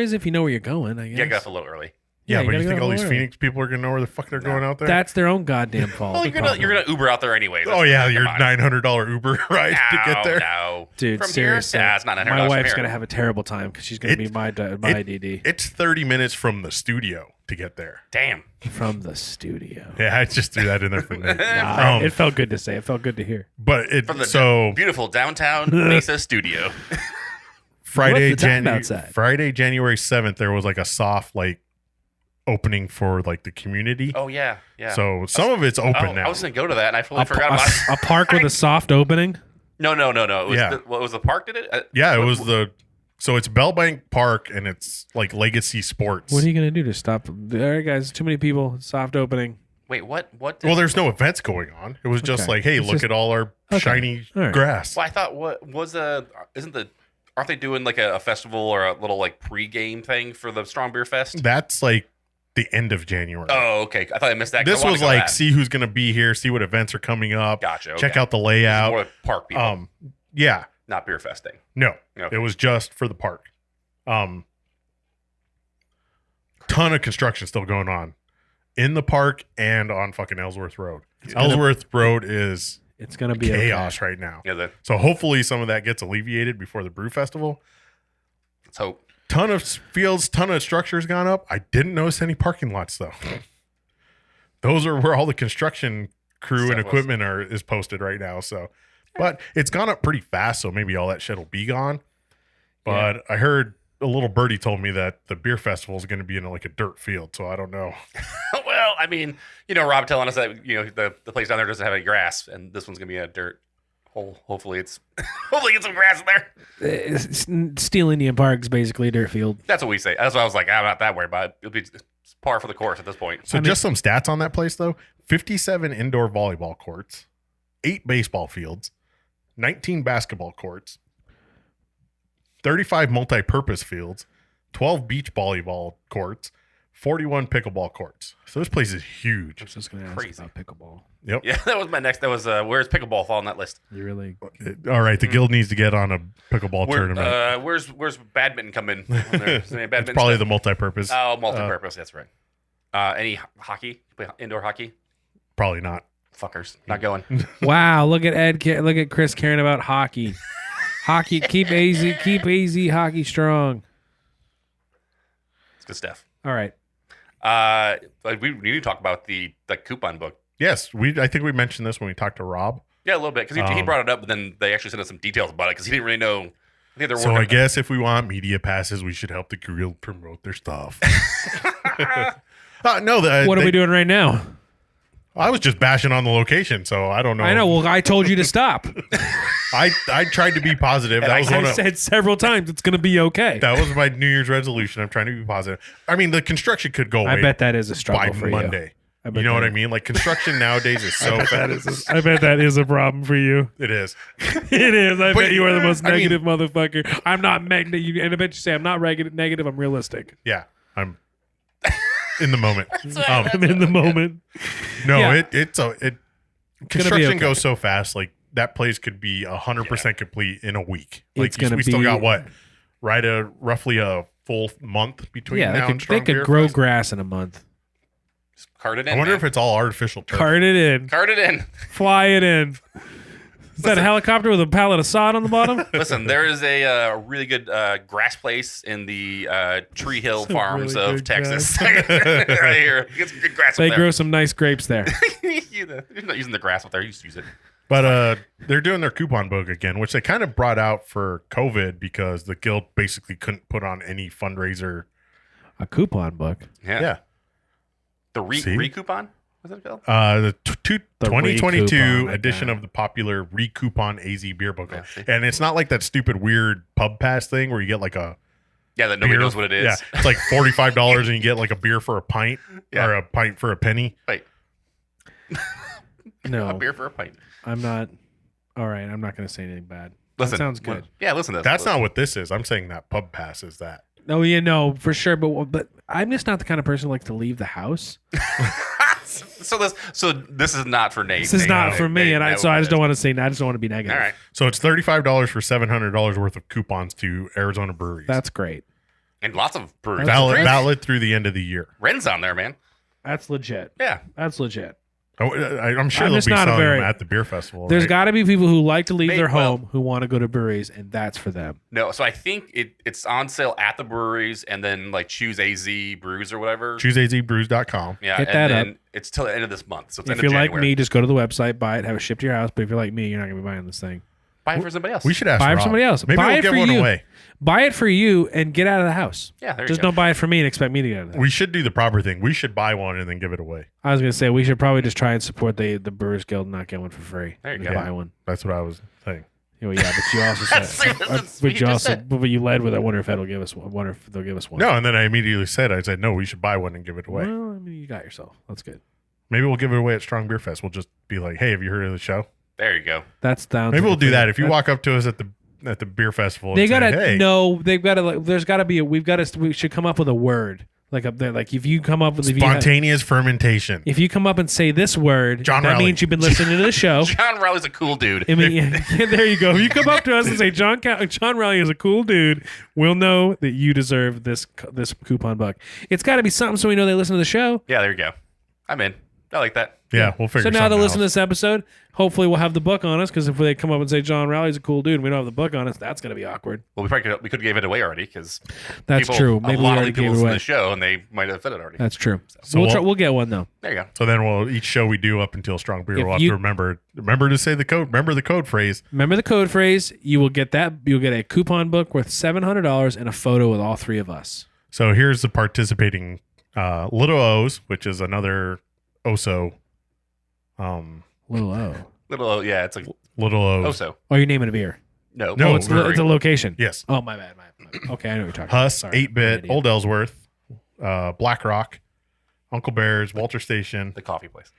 is if you know where you're going, I guess. Yeah, got up a little early. Yeah, but you you think gotta all go these early. Phoenix people are gonna know where the fuck they're going out there? That's their own goddamn fault. Well, you're gonna Uber out there anyways. Oh yeah, Come your on. $900 Uber ride to get there. No, Dude, from seriously. Here? Nah, it's not $900 my from wife's here. gonna have a terrible time because she's gonna be my DD It's 30 minutes from the studio to get there. Damn. from the studio. Yeah, I just threw that in there for me. It felt good to say. It felt good to hear. But From the beautiful downtown Mesa studio. Friday, What's the time outside? Friday, January 7th, there was like a soft opening for like the community. Oh yeah, yeah. So some of it's open now. I was gonna go to that, and I fully forgot about it. A park with a soft opening. No. It was Yeah. what was the park? Did it? Yeah, it was so it's Bellbank Park, and it's like Legacy Sports. What are you gonna do to stop? All right, guys. Too many people. Soft opening. Wait, what? What? Well, there's no events going on. It was just Okay. like, hey, It's look just- at all our shiny All right. grass. Well, I thought what was aren't they doing like a festival or a little like pre-game thing for the Strong Beer Fest? That's like the end of January. Oh, okay. I thought I missed that. 'cause This I wanted was to go to like, that. see who's going to be here, see what events are coming up. Gotcha. Check okay. out the This is layout. more park people, Yeah. not beer festing. No, Okay. it was just for the park. Ton of construction still going on in the park and on fucking Ellsworth Road. Ellsworth Road is It's gonna be chaos right now. Yeah, So hopefully some of that gets alleviated before the Brew Festival. let's hope. Ton of fields, ton of structures gone up. I didn't notice any parking lots though. Those are where all the construction crew and Stuff was- equipment is posted right now. So, but it's gone up pretty fast. So maybe all that shit will be gone. But I heard a little birdie told me that the beer festival is going to be in like a dirt field. So I don't know. Well, I mean, Rob telling us that the place down there doesn't have any grass, and this one's gonna be a dirt hole. Hopefully, hopefully get some grass in there. Steel Indian Park's basically a dirt field. That's what we say. That's why I was like, I'm not that worried about it. It'll be it's par for the course at this point. So just some stats on that place though: 57 indoor volleyball courts, 8 baseball fields, 19 basketball courts, 35 multi-purpose fields, 12 beach volleyball courts, 41 pickleball courts. So this place is huge. I was just gonna ask Crazy. about pickleball. Yep. Yeah, that was my next. That was where's pickleball fall on that list? You really? All right, the guild needs to get on a pickleball tournament. Where's badminton come in? Is there any It's badminton probably stuff? the multi-purpose. Oh, multi-purpose. That's right. Any hockey? You play indoor hockey? Probably not. Fuckers, not going. Wow! Look at Ed. Look at Chris caring about hockey. Hockey. Keep AZ hockey strong. It's good stuff. All right. But we need to talk about the coupon book. Yes, I think we mentioned this when we talked to Rob. Yeah, a little bit because he brought it up, but then they actually sent us some details about it because he didn't really know think they're So I working. guess if we want media passes, we should help the grill promote their stuff. No, What are we doing right now? I was just bashing on the location, so I don't know. I know. Well, I told you to stop. I tried to be positive. That was one I of, said several times it's going to be okay. that was my New Year's resolution. I'm trying to be positive. I mean, the construction could go away I bet that is a by struggle for you. Monday. I bet You know what that- I mean? Like construction nowadays is so fast. I bet that is a problem for you. It is. It is. I But bet you are the most I mean- negative motherfucker. I'm not negative, and I bet you say I'm not negative. I'm realistic. Yeah, I'm in the moment. I'm in the moment. No, Yeah. construction okay. goes so fast. Like that place could be 100% complete in a week. Like It's gonna we still be- got what, roughly a full month between Yeah, now and they Strong could Beer grow Fest. grass in a month. Cart it in. I wonder man. if it's all artificial turf. Cart it in. Cart it in. Fly it in. Is that a helicopter with a pallet of sod on the bottom? Listen, there is a really good grass place in the Tree Hill Some Farms really of good Texas. right here. Get some good grass They up grow there. some nice grapes there. You're not using the grass up there. You used to use it. But they're doing their coupon book again, which they kind of brought out for COVID because the guild basically couldn't put on any fundraiser. A coupon book. Yeah. Yeah. The See? re-coupon? What's that called? The The 2022 re-coupon, like edition that. of the popular Recoupon AZ beer book. Yeah, see? And it's not like that stupid weird pub pass thing where you get like a Yeah, that nobody beer. knows what it is. Yeah, it's like $45 and you get like a beer for a pint Yeah. or a pint for a penny. Wait, a No, beer for a pint. I'm not. All right, I'm not going to say anything bad. Listen, that sounds good. Yeah, listen to this. That's not what this is. I'm saying that pub pass is that. No, you know for sure, but I'm just not the kind of person who likes to leave the house. So this is not for Nate. This is Nate, not Nate, for me, Nate, and I Nate, just don't want to say. I just don't want to be negative. All right. So it's $35 for $700 worth of coupons to Arizona breweries. That's great. And lots of breweries. valid through the end of the year. Ren's on there, man. That's legit. Yeah. That's legit. I'm sure I'm they'll just be not a selling very- them at the beer festival. There's right? got to be people who like to leave Maybe- their well- home who want to go to breweries, and that's for them. No, so I think it's on sale at the breweries and then like choose AZ brews or whatever. ChooseAZBrews.com. Yeah, Hit and that then it's till the end of this month. So it's If end you're of like January. me, just go to the website, buy it, have it shipped to your house. But if you're like me, you're not going to be buying this thing. buy it for somebody else. We should ask Buy it for Rob. somebody else. Maybe Buy we'll it give for one you. away. Buy it for you and get out of the house. Yeah, there you Just go. don't buy it for me and expect me to get out of the house. We should do the proper thing. We should buy one and then give it away. I was going to say we should probably just try and support the Brewers Guild and not get one for free. There you Just go. Buy one. That's what I was saying. Yeah, but you also said, That's what you just said. but you led with, I wonder if that'll give us one. I wonder if they'll give us one. No, and then I immediately said, no, we should buy one and give it away. Well, I mean, you got yourself. That's good. Maybe we'll give it away at Strong Beer Fest. We'll just be like, hey, have you heard of the show? There you go. That's down. Maybe to we'll the do thing. that. If you walk up to us at the beer festival, They and say, gotta hey, no. They've got to. Like, there's got to be a. We should come up with a word like up there. Like if you come up with spontaneous fermentation. if you come up and say this word, John that Raleigh. means you've been listening to the show. John Rowley's a cool dude. I mean, yeah, there you go. If you come up to us and say John Raleigh is a cool dude, we'll know that you deserve this coupon buck. It's got to be something so we know they listen to the show. Yeah, there you go. I'm in. I like that. Yeah, we'll figure So now something they'll listen to out. this episode. Hopefully, we'll have the book on us because if they come up and say John Raleig's a cool dude, and we don't have the book on us. That's gonna be awkward. Well, we could give it away already because That's true. A Maybe we lot of already people gave it listen to away. the show and they might have said it already. That's true. So We'll get one though. There you go. So then each show we do up until Strong Beer, If we'll have you- to remember to say the code. Remember the code phrase. Remember the code phrase. You will get that. You'll get a coupon book worth $700 and a photo with all three of us. So here's the participating Little O's, which is another Oso. Little O. Little, yeah, it's like Little O's. Oso. Oh, you're naming a beer. No, No, Oh, it's a location. Yes. Oh, my bad. Okay, I know what you're talking about. Huss, Sorry, I'm 8-Bit, an idiot. Old Ellsworth, Black Rock, Uncle Bear's, Walter Station, the coffee place.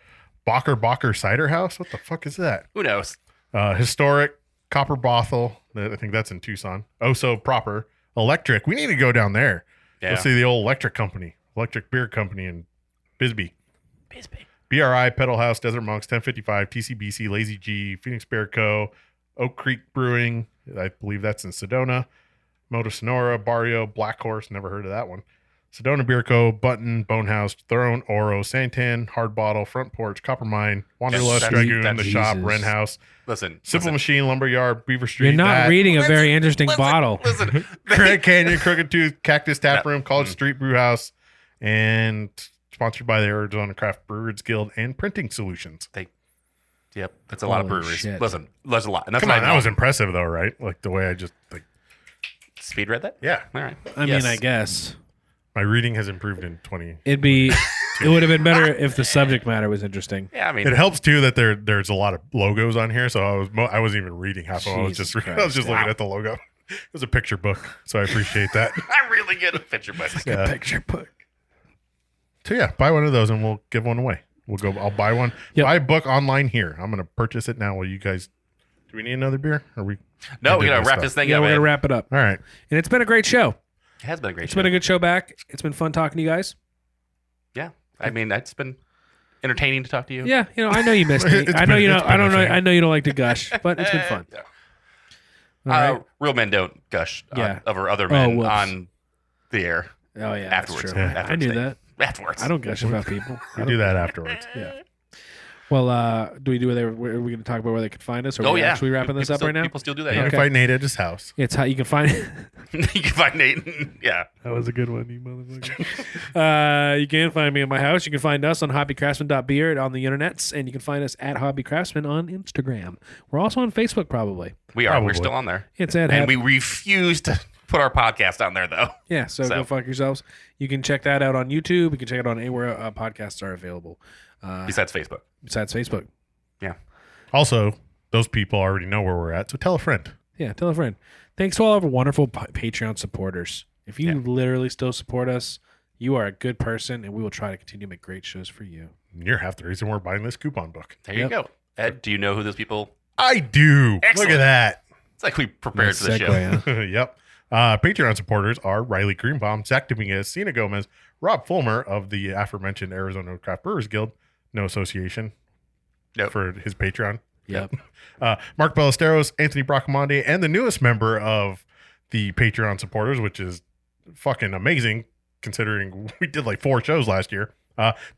Bacher Cider House. What the fuck is that? Who knows? Historic, Copper Bothell. I think that's in Tucson. Oso proper. Electric. We need to go down there. Yeah. Let's see the old electric beer company in Bisbee. Bisbee. BRI, Pedal House, Desert Monks, 1055, TCBC, Lazy G, Phoenix Bear Co., Oak Creek Brewing. I believe that's in Sedona. Moto Sonora, Barrio, Black Horse. Never heard of that one. Sedona Beer Co., Button, Bonehouse, Throne, Oro, Santan, Hard Bottle, Front Porch, Copper Mine, Wanderlust, That's- Dragoon, that's- The Shop, Jesus. Wren House, Listen. Simple Machine, Lumberyard, Beaver Street. You're not that, reading a very interesting Listen, bottle. Listen. Grand Canyon, Crooked Tooth, Cactus Tap No. Room, College Street Brew House, and sponsored by the Arizona Craft Brewers Guild and Printing Solutions. Yep, that's a lot of Holy breweries. shit. Listen, there's a lot. And that's Come not on, even that was impressive though, right? Like the way I just like speed read that? Yeah. All right. I Yes. mean, I guess My reading has improved in 20. it would have been better if the subject matter was interesting. Yeah, I mean, It helps too that there's a lot of logos on here, so I wasn't even reading half of them. I was just Jesus looking at the logo. It was a picture book, so I appreciate that. I'm really good at picture books. Yeah. Picture book. So yeah, buy one of those and we'll give one away. I'll buy one. Yep. Buy a book online here. I'm gonna purchase it now. Will you guys? Do we need another beer? Or we? No, we did gotta this wrap stuff. this thing Yeah, up. we're gonna Man. wrap it up, All right. and it's been a great show. It has been a great It's show. been a good show back. It's been fun talking to you guys. Yeah, I mean, it's been entertaining to talk to you. Yeah, I know you missed me. It's I know been- you know. it's I been don't know. a thing. I know you don't like to gush, but it's been fun. Yeah. All right. Real men don't gush Yeah. over other men whoops. on the air Oh yeah, afterwards. That's true. Yeah. I knew that. Afterwards. I don't gush about people. We do that afterwards. Yeah. Well, do we do where are we going to talk about where they can find us? Or are Oh we yeah. actually wrapping this People up still- right now? People still do that. You Yeah. can find Nate at his house. It's how you can find it. You can find Nate. Yeah. That was a good one, you motherfucker. You can find me at my house. You can find us on hobbycraftsman.beer on the internets, and you can find us at hobbycraftsman on Instagram. We're also on Facebook, probably. We are. Probably. We're still on there. It's at And we refuse to put our podcast on there, though. yeah. So So. go fuck yourselves. You can check that out on YouTube. You can check it out on anywhere podcasts are available. Besides Facebook. Besides Facebook. Yeah. Also, those people already know where we're at, so tell a friend. Yeah, tell a friend. Thanks to all of our wonderful Patreon supporters. If you Yeah. literally still support us, you are a good person, and we will try to continue to make great shows for you. You're half the reason we're buying this coupon book. There you go. Ed, do you know who those people? I do. Excellent. Look at that. It's like we prepared Nice for the show. segue, huh? Yep. Patreon supporters are Riley Greenbaum, Zach Dominguez, Cena Gomez, Rob Fulmer of the aforementioned Arizona Craft Brewers Guild, no association Nope. for his Patreon. Yep. Mark Ballesteros, Anthony Bracamonte, and the newest member of the Patreon supporters, which is fucking amazing considering we did like 4 shows last year.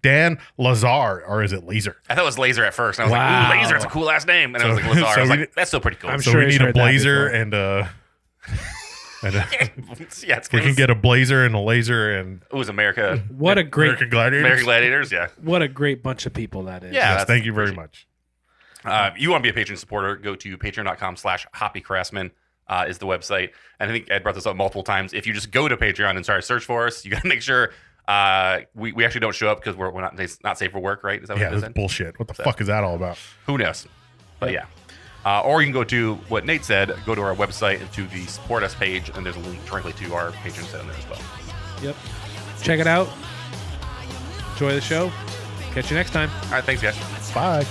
Dan Lazar, or is it Laser? I thought it was Laser at first. And I was Wow. like, ooh, Laser, it's a cool last name. And So- I was like, Lazar. so I was we like, that's still pretty cool. I'm So sure we he's need a heard that blazer before. and yeah, it's we can get a blazer and a laser and It was America. What a great, American Gladiators. American Gladiators, yeah. what a great bunch of people that is. Yeah. Yes, that's thank you very appreciate- much. You want to be a patron supporter, go to patreon.com/hoppycraftsman is the website. And I think Ed brought this up multiple times. If you just go to Patreon and start search for us, you got to make sure we actually don't show up because we're not safe for work, right? Is that what Yeah, it is? that's Ed? bullshit. What the fuck is that all about? Who knows? But yeah. Or you can go to what Nate said, go to our website and to the support us page, and there's a link directly to our Patreon site on there as well. Yep. Check it out. Enjoy the show. Catch you next time. All right, thanks, guys. Bye.